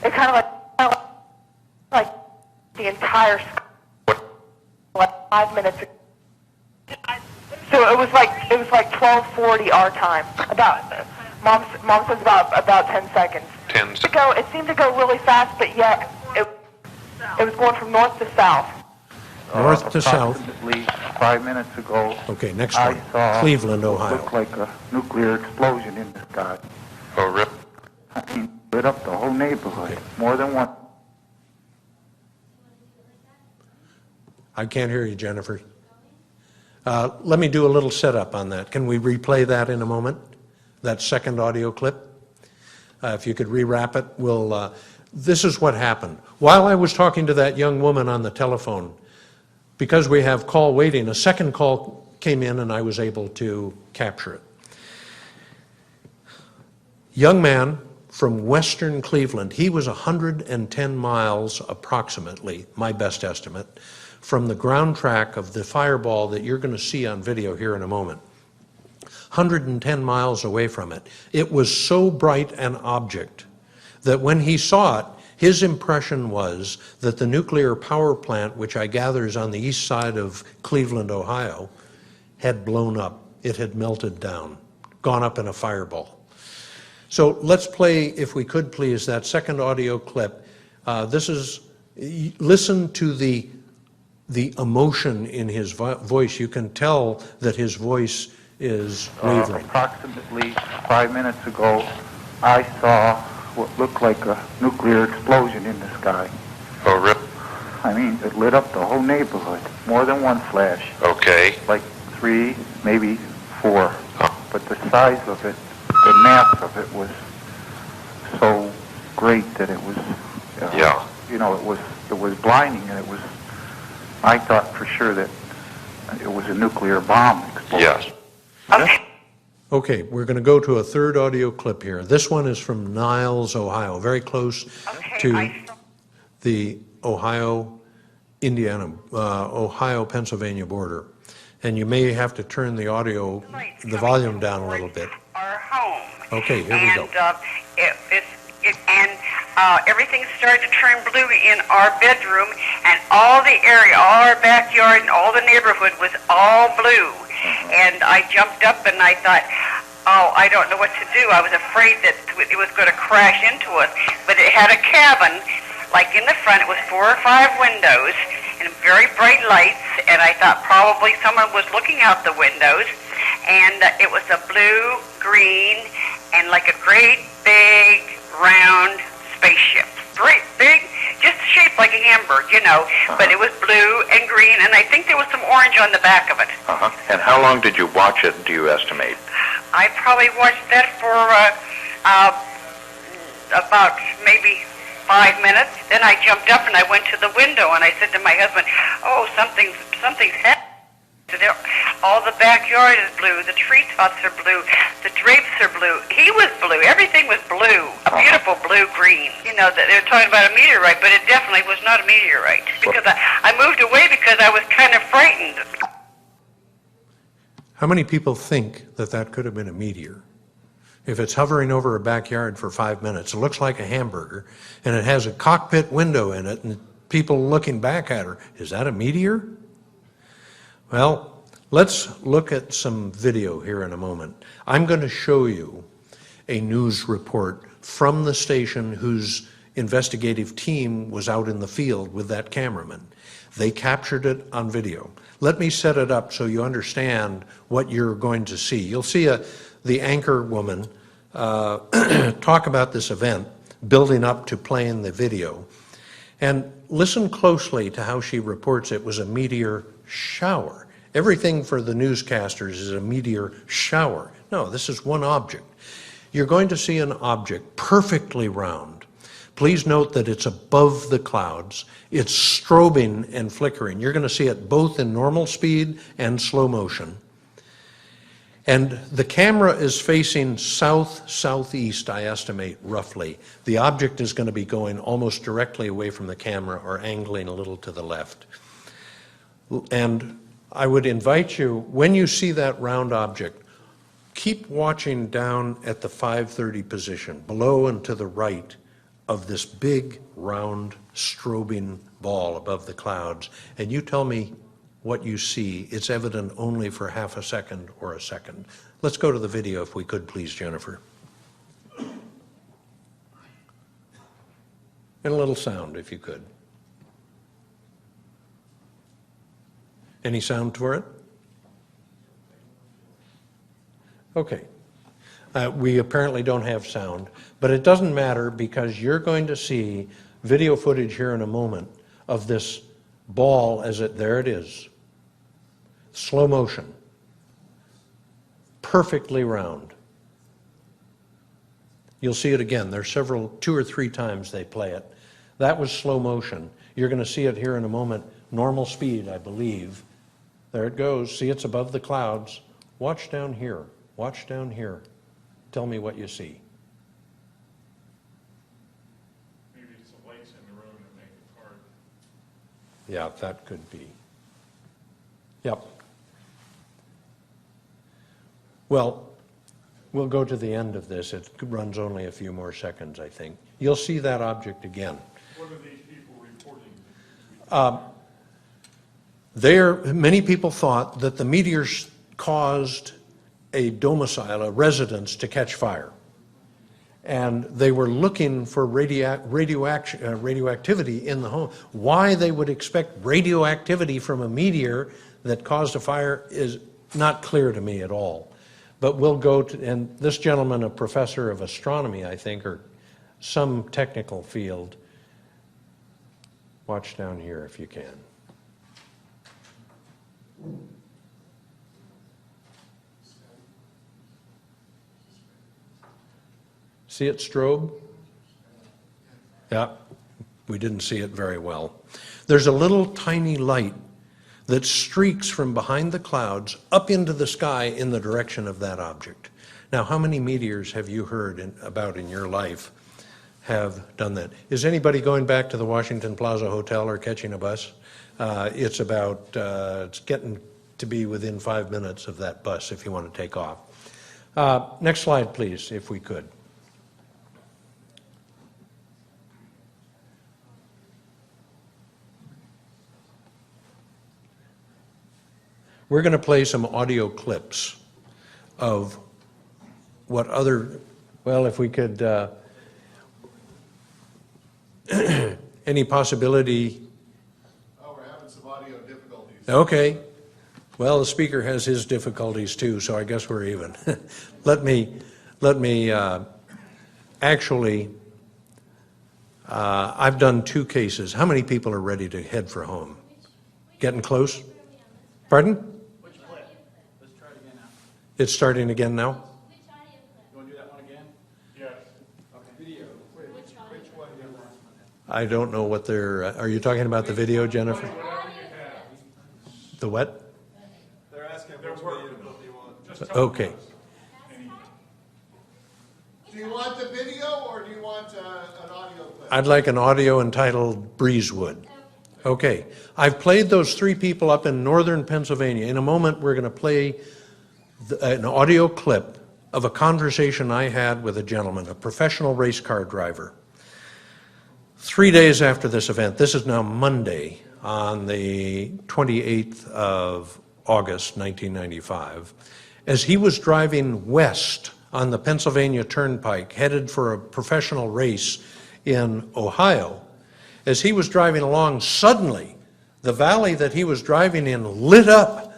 It kind of like the entire sky, like 5 minutes ago. So it was like 12:40 our time. About mom says about 10 seconds. 10 seconds. It seemed to go really fast, but yet it was going from north to south. North to south. Approximately 5 minutes ago, Okay, next I one. saw Cleveland, what Ohio. looked like a nuclear explosion in the sky. Oh, rip. I mean, lit up the whole neighborhood, Okay. more than one. I can't hear you, Jennifer. Let me do a little setup on that. Can we replay that in a moment? That second audio clip? If you could rewrap it, this is what happened. While I was talking to that young woman on the telephone, because we have call waiting, a second call came in and I was able to capture it. Young man from western Cleveland, he was 110 miles approximately, my best estimate, from the ground track of the fireball that you're going to see on video here in a moment. 110 miles away from it. It was so bright an object that when he saw it, his impression was that the nuclear power plant, which I gather is on the east side of Cleveland, Ohio, had blown up. It had melted down, gone up in a fireball. So let's play, if we could please, that second audio clip. Listen to the emotion in his voice. You can tell that his voice is wavering. Approximately 5 minutes ago, I saw what looked like a nuclear explosion in the sky. Oh, really? I mean, it lit up the whole neighborhood. More than one flash. Okay. Like 3, maybe 4. Huh. But the size of it, the mass of it was so great that it was, Yeah. you know, it was blinding, and I thought for sure that it was a nuclear bomb explosion. Yes. Okay, we're going to go to a third audio clip here. This one is from Niles, Ohio, very close to the Ohio-Pennsylvania border. And you may have to turn the volume down a little bit. Our home. Okay, here we go. Everything started to turn blue in our bedroom, and all the area, all our backyard, and all the neighborhood was all blue. And I jumped up and I thought, oh, I don't know what to do. I was afraid that it was going to crash into us. But it had a cabin, like in the front. It was 4 or 5 windows and very bright lights. And I thought probably someone was looking out the windows. And it was a blue, green, and like a great big round spaceship. Great big, just shaped like a hamburger, you know. But it was blue and green, and I think there was some orange on the back of it. Uh-huh. And how long did you watch it, do you estimate? I probably watched that for about maybe 5 minutes. Then I jumped up and I went to the window and I said to my husband, "Oh, something's happened. All the backyard is blue. The treetops are blue. The drapes are blue. He was blue. Everything was blue. A beautiful blue-green. You know, they're talking about a meteorite, but it definitely was not a meteorite. Because I moved away because I was kind of frightened." How many people think that that could have been a meteor? If it's hovering over a backyard for 5 minutes, it looks like a hamburger, and it has a cockpit window in it, and people looking back at her, is that a meteor? Well, let's look at some video here in a moment. I'm going to show you a news report from the station whose investigative team was out in the field with that cameraman. They captured it on video. Let me set it up so you understand what you're going to see. You'll see the anchor woman talk about this event, building up to playing the video. And listen closely to how she reports it was a meteor shower. Everything for the newscasters is a meteor shower. No, this is one object. You're going to see an object perfectly round. Please note that it's above the clouds. It's strobing and flickering. You're going to see it both in normal speed and slow motion. And the camera is facing south-southeast, I estimate, roughly. The object is going to be going almost directly away from the camera or angling a little to the left. And I would invite you, when you see that round object, keep watching down at the 5:30 position, below and to the right of this big, round, strobing ball above the clouds, and you tell me what you see. It's evident only for half a second or a second. Let's go to the video if we could, please, Jennifer. And a little sound, if you could. Any sound for it? Okay. We apparently don't have sound, but it doesn't matter because you're going to see video footage here in a moment of this ball there it is. Slow motion. Perfectly round. You'll see it again. There's 2 or 3 times they play it. That was slow motion. You're going to see it here in a moment normal speed, I believe. There it goes. See, it's above the clouds. Watch down here. Watch down here. Tell me what you see. Maybe it's the lights in the room that make it hard. Yeah, that could be. Yep. Well, we'll go to the end of this. It runs only a few more seconds, I think. You'll see that object again. What are these people reporting? Many people thought that the meteors caused a domicile, a residence, to catch fire. And they were looking for radioactivity in the home. Why they would expect radioactivity from a meteor that caused a fire is not clear to me at all. But we'll go to, and this gentleman, a professor of astronomy, I think, or some technical field. Watch down here if you can. See it strobe? Yeah, we didn't see it very well. There's a little tiny light that streaks from behind the clouds up into the sky in the direction of that object. Now, how many meteors have you heard about in your life have done that? Is anybody going back to the Washington Plaza Hotel or catching a bus? It's getting to be within 5 minutes of that bus if you want to take off. Next slide, please, if we could. We're going to play some audio clips of what other, well, if we could, any possibility? Oh, we're having some audio difficulties. Okay. Well, the speaker has his difficulties too, so I guess we're even. Let me actually, I've done 2 cases. How many people are ready to head for home? Getting close? Pardon? Which clip? Let's try it again now. It's starting again now? You want to do that one again? Yes. Okay. Video. Which one? I don't know what they're, are you talking about the video, Jennifer? The what? They're asking which video you want. Okay. Do you want the video or do you want an audio clip? I'd like an audio entitled Breezewood. Okay. I've played those 3 people up in northern Pennsylvania. In a moment, we're going to play an audio clip of a conversation I had with a gentleman, a professional race car driver. 3 days after this event, this is now Monday, on the 28th of August, 1995, as he was driving west on the Pennsylvania Turnpike, headed for a professional race in Ohio. As he was driving along, suddenly, the valley that he was driving in lit up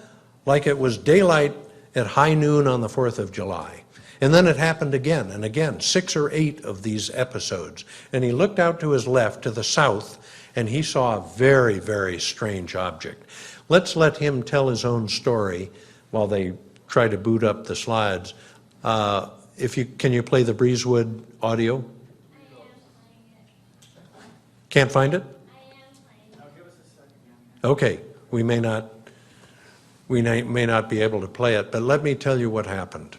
like it was daylight at high noon on the 4th of July. And then it happened again and again, 6 or 8 of these episodes. And he looked out to his left, to the south, and he saw a very, very strange object. Let's let him tell his own story while they try to boot up the slides. Can you play the Breezewood audio? Can't find it? Okay, we may not be able to play it, but let me tell you what happened.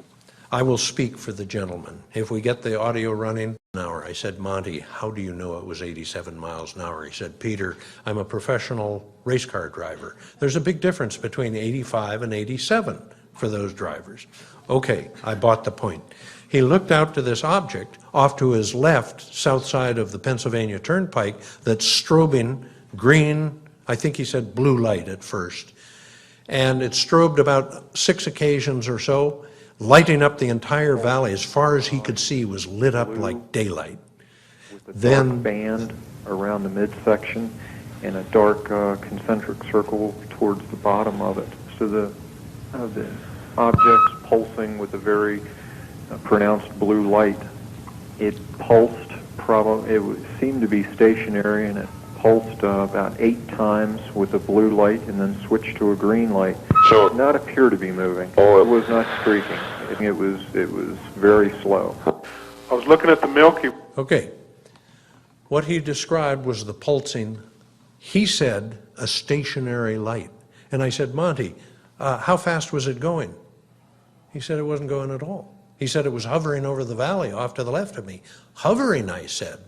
I will speak for the gentleman. If we get the audio running, an hour. I said, Monty, how do you know it was 87 miles an hour? He said, Peter, I'm a professional race car driver. There's a big difference between 85 and 87 for those drivers. Okay, I bought the point. He looked out to this object off to his left, south side of the Pennsylvania Turnpike, that's strobing green, I think he said blue light at first. And it strobed about 6 occasions or so, lighting up the entire valley. As far as he could see was lit up like daylight. With a dark band around the midsection and a dark concentric circle towards the bottom of it. So the object's pulsing with a very pronounced blue light. It pulsed, it seemed to be stationary, and it pulsed about 8 times with a blue light and then switched to a green light. So It did not appear to be moving. Oh, It was not streaking. It was very slow. I was looking at the Milky Okay. What he described was the pulsing He said a stationary light. And I said, Monty, how fast was it going? He said it wasn't going at all. He said it was hovering over the valley off to the left of me. Hovering, I said.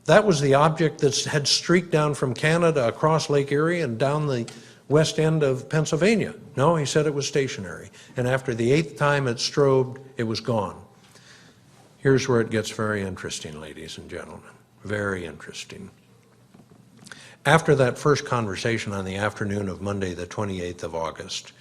That was the object that had streaked down from Canada across Lake Erie and down the west end of Pennsylvania. No, he said it was stationary. And after the 8th time it strobed, it was gone. Here's where it gets very interesting, ladies and gentlemen. Very interesting. After that first conversation on the afternoon of Monday, the 28th of August,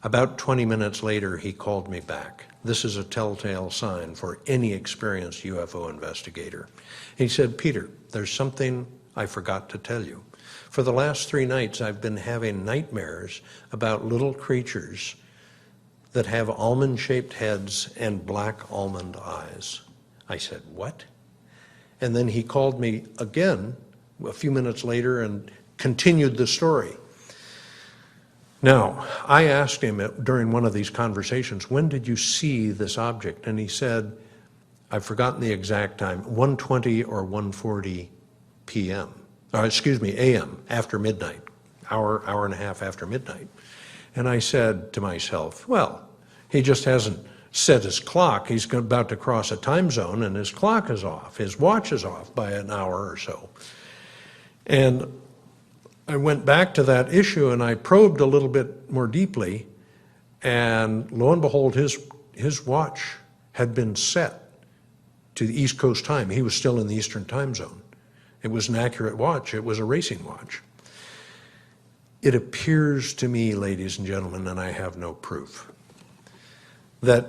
about 20 minutes later, he called me back. This is a telltale sign for any experienced UFO investigator. He said, Peter, there's something I forgot to tell you. For the last 3 nights, I've been having nightmares about little creatures that have almond-shaped heads and black almond eyes. I said, what? And then he called me again a few minutes later and continued the story. Now, I asked him during one of these conversations, when did you see this object? And he said, I've forgotten the exact time, 1:20 or 1:40 p.m. a.m., after midnight, hour and a half after midnight. And I said to myself, well, he just hasn't set his clock. He's about to cross a time zone and his clock is off. His watch is off by an hour or so. And I went back to that issue and I probed a little bit more deeply, and lo and behold, his watch had been set to the East Coast time. He was still in the Eastern time zone. It was an accurate watch. It was a racing watch. It appears to me, ladies and gentlemen, and I have no proof, that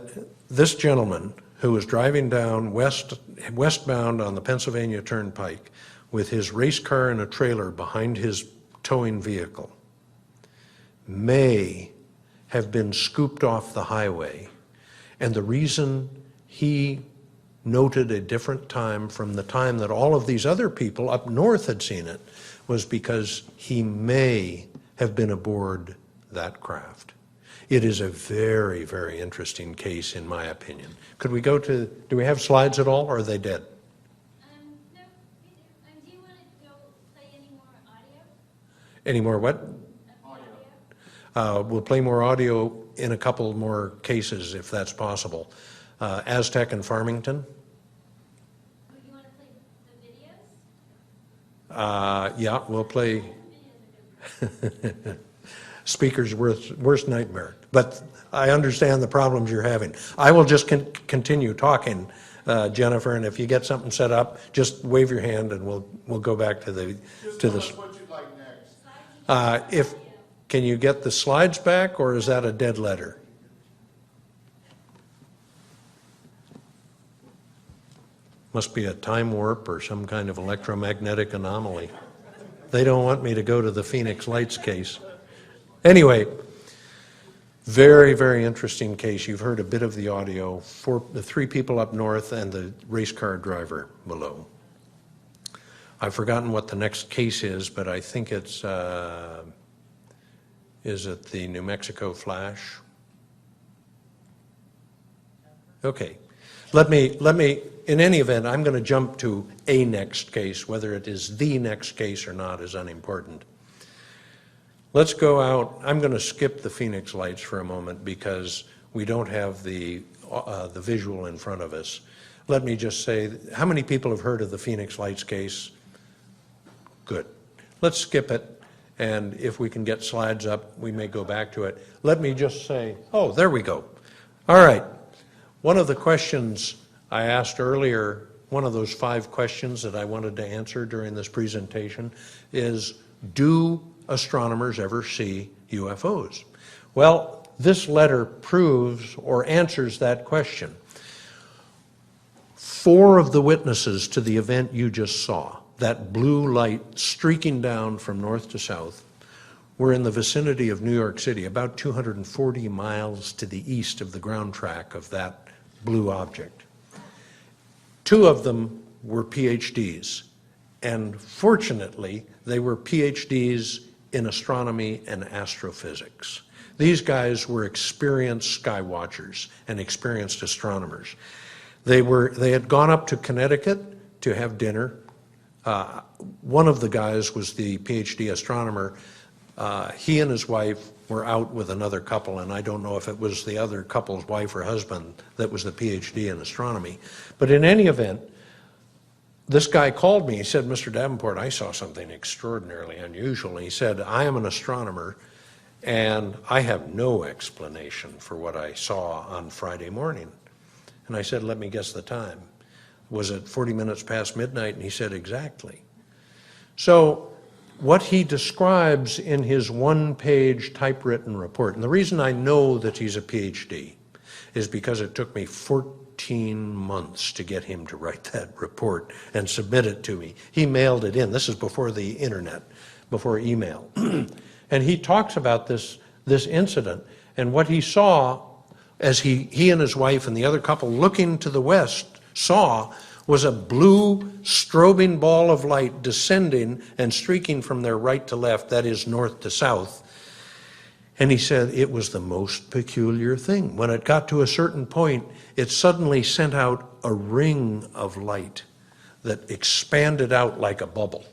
this gentleman who was driving down westbound on the Pennsylvania Turnpike with his race car and a trailer behind his towing vehicle may have been scooped off the highway. And the reason he noted a different time from the time that all of these other people up north had seen it was because he may have been aboard that craft. It is a very, very interesting case, in my opinion. Could we go to, do we have slides at all, or are they dead? No, we do. Do you want to go play any more audio? Any more what? Audio. We'll play more audio in a couple more cases, if that's possible. Aztec and Farmington? Oh, you want to play the videos? Yeah, we'll play. Speaker's worst nightmare. But I understand the problems you're having. I will just continue talking, Jennifer, and if you get something set up, just wave your hand and we'll go back to the Tell us what you'd like next. Can you get the slides back, or is that a dead letter? Must be a time warp or some kind of electromagnetic anomaly. They don't want me to go to the Phoenix Lights case. Anyway, very, very interesting case. You've heard a bit of the audio for the 3 people up north and the race car driver below. I've forgotten what the next case is, but I think it's, is it the New Mexico flash? Okay. Let me, in any event, I'm going to jump to a next case. Whether it is the next case or not is unimportant. Let's go out. I'm going to skip the Phoenix Lights for a moment because we don't have the visual in front of us. Let me just say, how many people have heard of the Phoenix Lights case? Good. Let's skip it, and if we can get slides up, we may go back to it. Let me just say, oh, there we go. All right. One of the questions I asked earlier, one of those 5 questions that I wanted to answer during this presentation is, do astronomers ever see UFOs? Well, this letter proves or answers that question. 4 of the witnesses to the event you just saw, that blue light streaking down from north to south, were in the vicinity of New York City, about 240 miles to the east of the ground track of that blue object. 2 of them were PhDs, and fortunately, they were PhDs in astronomy and astrophysics. These guys were experienced sky watchers and experienced astronomers. They had gone up to Connecticut to have dinner One of the guys was the PhD astronomer. He and his wife were out with another couple, and I don't know if it was the other couple's wife or husband that was the PhD in astronomy. But in any event, this guy called me. He said, Mr. Davenport, I saw something extraordinarily unusual. He said, I am an astronomer, and I have no explanation for what I saw on Friday morning. And I said, let me guess the time. Was it 40 minutes past midnight? And he said, exactly. So what he describes in his one-page typewritten report, and the reason I know that he's a PhD is because it took me 14 months to get him to write that report and submit it to me. He mailed it in. This is before the internet, before email. And he talks about this incident and what he saw as he and his wife and the other couple looking to the west saw was a blue strobing ball of light descending and streaking from their right to left, that is north to south. And he said it was the most peculiar thing. When it got to a certain point, it suddenly sent out a ring of light that expanded out like a bubble.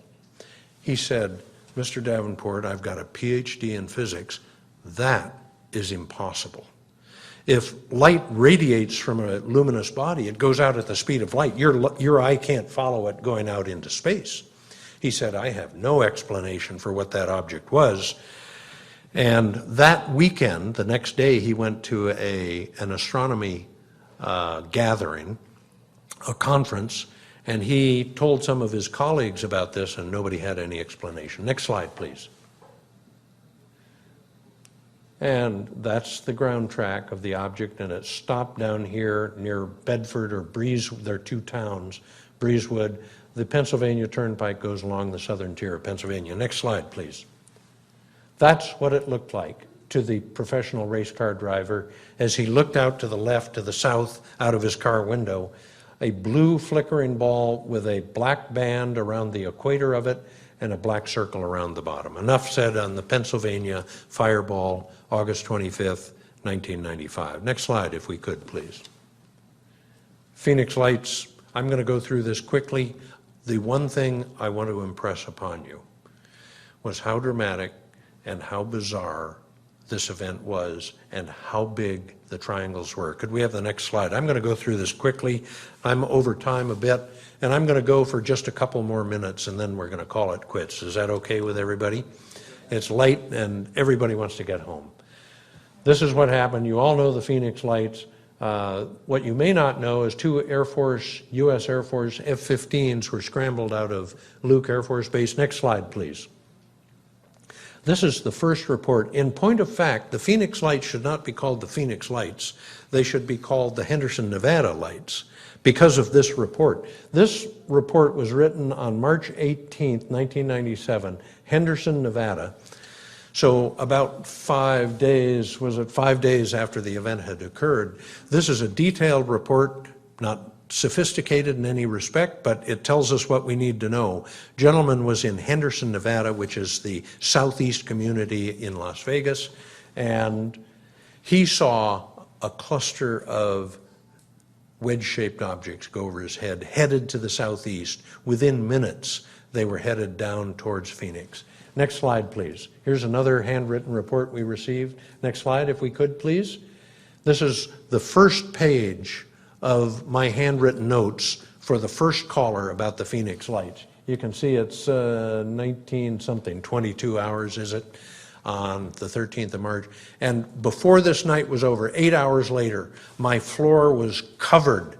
He said, Mr. Davenport, I've got a PhD in physics. That is impossible. If light radiates from a luminous body, it goes out at the speed of light. Your eye can't follow it going out into space. He said, I have no explanation for what that object was. And that weekend, the next day, he went to an astronomy gathering, a conference, and he told some of his colleagues about this, and nobody had any explanation. Next slide, please. And that's the ground track of the object, and it stopped down here near Bedford or They're two towns, Breezewood. The Pennsylvania Turnpike goes along the southern tier of Pennsylvania. Next slide, please. That's what it looked like to the professional race car driver as he looked out to the left, to the south, out of his car window. A blue flickering ball with a black band around the equator of it and a black circle around the bottom. Enough said on the Pennsylvania Fireball, August 25th, 1995. Next slide, if we could, please. Phoenix Lights, I'm going to go through this quickly. The one thing I want to impress upon you was how dramatic and how bizarre this event was and how big the triangles were. Could we have the next slide? I'm going to go through this quickly. I'm over time a bit, and I'm going to go for just a couple more minutes, and then we're going to call it quits. Is that okay with everybody? It's late, and everybody wants to get home. This is what happened. You all know the Phoenix Lights. What you may not know is two U.S. Air Force F-15s were scrambled out of Luke Air Force Base. Next slide, please. This is the first report. In point of fact, the Phoenix Lights should not be called the Phoenix Lights. They should be called the Henderson, Nevada Lights because of this report. This report was written on March 18th, 1997, Henderson, Nevada. So about 5 days, was it 5 days after the event had occurred? This is a detailed report, not sophisticated in any respect, but it tells us what we need to know. Gentleman was in Henderson, Nevada, which is the southeast community in Las Vegas, and he saw a cluster of wedge-shaped objects go over his head, headed to the southeast. Within minutes, they were headed down towards Phoenix. Next slide, please. Here's another handwritten report we received. Next slide, if we could, please. This is the first page of my handwritten notes for the first caller about the Phoenix Lights. You can see it's 22 hours, is it, on the 13th of March. And before this night was over, 8 hours later, my floor was covered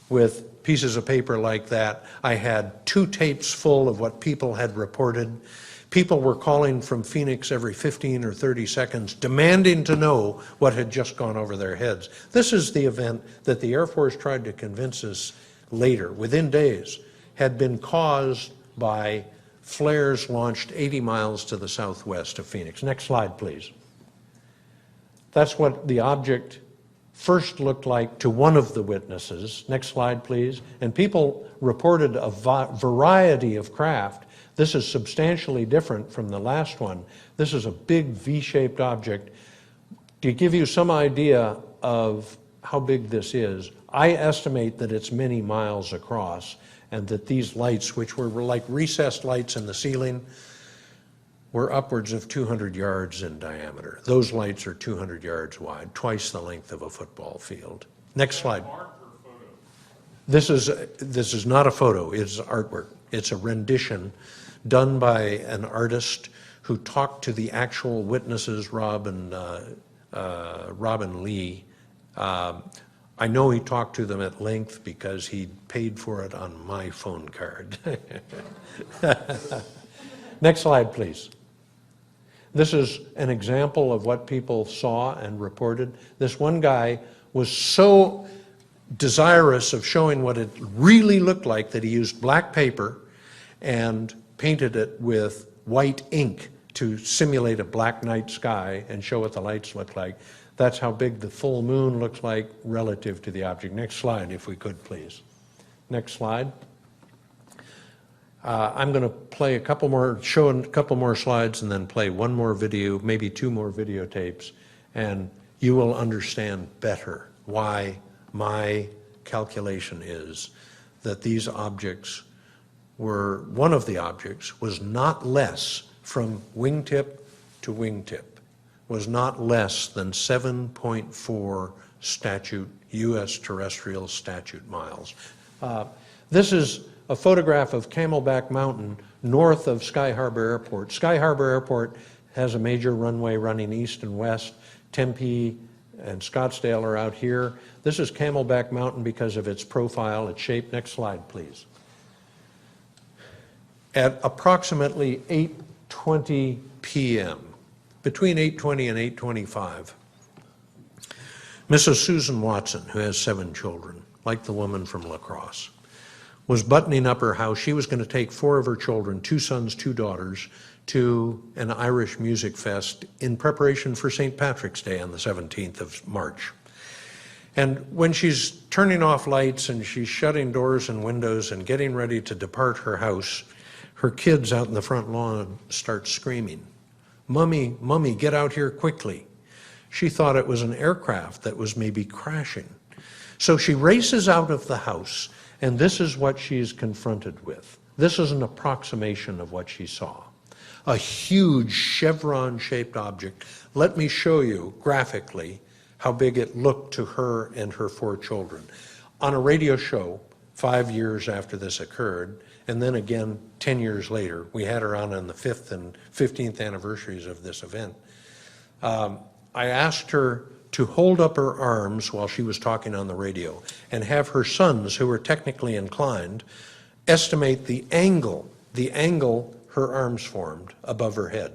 with pieces of paper like that. I had 2 tapes full of what people had reported. People were calling from Phoenix every 15 or 30 seconds, demanding to know what had just gone over their heads. This is the event that the Air Force tried to convince us later, within days, had been caused by flares launched 80 miles to the southwest of Phoenix. Next slide, please. That's what the object first looked like to one of the witnesses. Next slide, please. And people reported a variety of craft. This is substantially different from the last one. This is a big V-shaped object. To give you some idea of how big this is, I estimate that it's many miles across and that these lights, which were like recessed lights in the ceiling, were upwards of 200 yards in diameter. Those lights are 200 yards wide, twice the length of a football field. Next slide. This is not a photo, it's artwork. It's a rendition done by an artist who talked to the actual witnesses, Rob and Lee. I know he talked to them at length because he paid for it on my phone card. Next slide, please. This is an example of what people saw and reported. This one guy was so desirous of showing what it really looked like that he used black paper and painted it with white ink to simulate a black night sky and show what the lights look like. That's how big the full moon looks like relative to the object. Next slide, if we could, please. Next slide. I'm going to play a couple more, show a couple more slides and then play one more video, maybe two more videotapes, and you will understand better why my calculation is that these objects were, one of the objects was not less from wingtip to wingtip, was not less than 7.4 U.S. terrestrial statute miles. This is a photograph of Camelback Mountain north of Sky Harbor Airport. Sky Harbor Airport has a major runway running east and west. Tempe and Scottsdale are out here. This is Camelback Mountain because of its profile, its shape. Next slide, please. At approximately 8:20 p.m., between 8:20 and 8:25, Mrs. Susan Watson, who has 7 children, like the woman from La Crosse, was buttoning up her house. She was going to take 4 of her children, 2 sons, 2 daughters, to an Irish music fest in preparation for St. Patrick's Day on the 17th of March. And when she's turning off lights and she's shutting doors and windows and getting ready to depart her house, her kids out in the front lawn start screaming, "Mommy, Mommy, get out here quickly." She thought it was an aircraft that was maybe crashing. So she races out of the house, and this is what she's confronted with. This is an approximation of what she saw. A huge chevron-shaped object. Let me show you graphically how big it looked to her and her 4 children. On a radio show 5 years after this occurred, and then again 10 years later, we had her on the 5th and 15th anniversaries of this event. I asked her to hold up her arms while she was talking on the radio and have her sons, who were technically inclined, estimate the angle her arms formed above her head.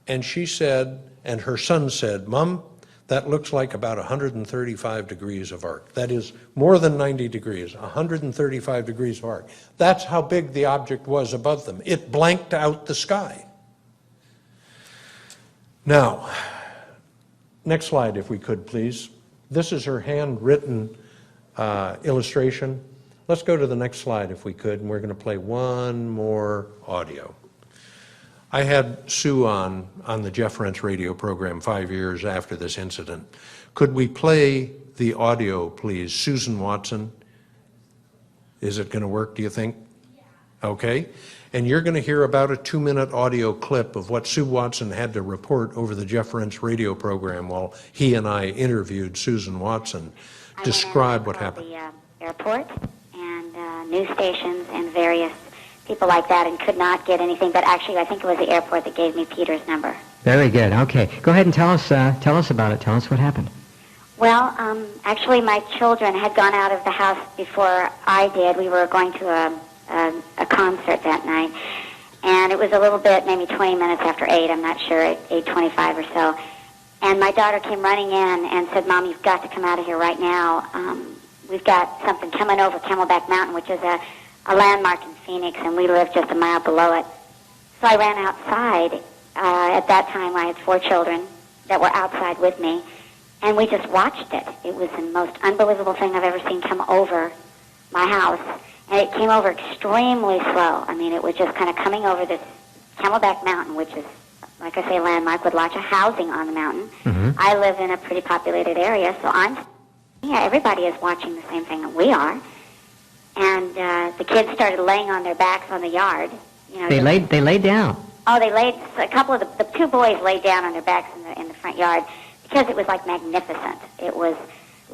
And she said, and her son said, "Mom, that looks like about 135 degrees of arc. That is more than 90 degrees, 135 degrees of arc." That's how big the object was above them. It blanked out the sky. Now, next slide, if we could, please. This is her handwritten illustration. Let's go to the next slide, if we could, and we're going to play one more audio. I had Sue on the Jeff Rense radio program 5 years after this incident. Could we play the audio, please? Susan Watson. Is it going to work, do you think? Yeah. Okay. And you're going to hear about a 2-minute audio clip of what Sue Watson had to report over the Jeff Rense radio program while he and I interviewed Susan Watson. Describe what happened. The airport and news stations and various people like that, and could not get anything. But actually, I think it was the airport that gave me Peter's number. Very good. Okay, go ahead and tell us about it. Tell us what happened. Well, actually, my children had gone out of the house before I did. We were going to a concert that night, and it was a little bit, maybe 20 minutes after 8. I'm not sure, at 8:25 or so. And my daughter came running in and said, "Mom, you've got to come out of here right now. We've got something coming over Camelback Mountain," which is a landmark in Phoenix, and we live just a mile below it. So I ran outside. At that time, I had 4 children that were outside with me, and we just watched it. It was the most unbelievable thing I've ever seen come over my house, and it came over extremely slow. I mean, it was just kind of coming over this Camelback Mountain, which is, like I say, a landmark with lots of housing on the mountain. Mm-hmm. I live in a pretty populated area, so everybody is watching the same thing that we are. and the kids started laying on their backs on the yard. You know, They laid down. Oh, they laid. A couple of the two boys laid down on their backs in the front yard because it was like magnificent. It was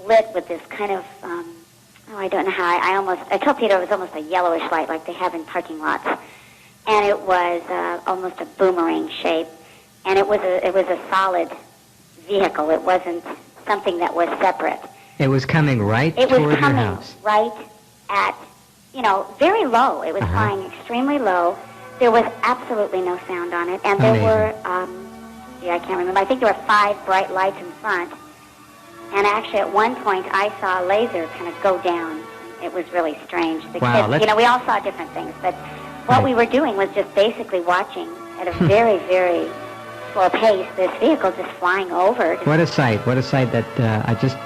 lit with this kind of I don't know how. I told Peter it was almost a yellowish light like they have in parking lots, and it was almost a boomerang shape, and it was a solid vehicle. It wasn't something that was separate. It was coming right It toward was your coming house. right at, very low. It was flying extremely low. There was absolutely no sound on it, and there Amazing. were, I can't remember. I think there were 5 bright lights in front. And actually, at one point, I saw a laser kind of go down. It was really strange. The Wow, kids, we all saw different things, but what we were doing was just basically watching at a very, very slow pace this vehicle just flying over. What a sight! What a sight that I just.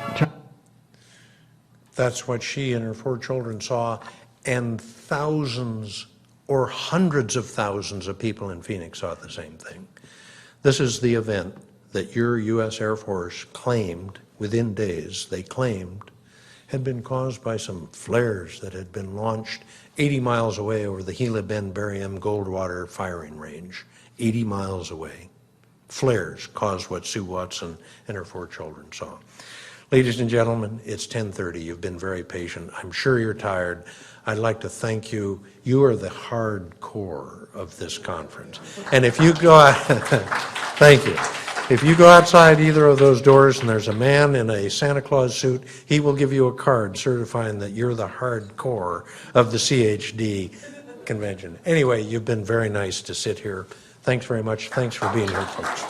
That's what she and her 4 children saw, and thousands or hundreds of thousands of people in Phoenix saw the same thing. This is the event that your U.S. Air Force claimed, within days, they claimed, had been caused by some flares that had been launched 80 miles away over the Gila Bend Barium Goldwater firing range, 80 miles away. Flares caused what Sue Watson and her 4 children saw. Ladies and gentlemen, it's 10:30. You've been very patient. I'm sure you're tired. I'd like to thank you. You are the hardcore of this conference. And if you go out, thank you. If you go outside either of those doors and there's a man in a Santa Claus suit, he will give you a card certifying that you're the hardcore of the CHD convention. Anyway, you've been very nice to sit here. Thanks very much. Thanks for being here, folks.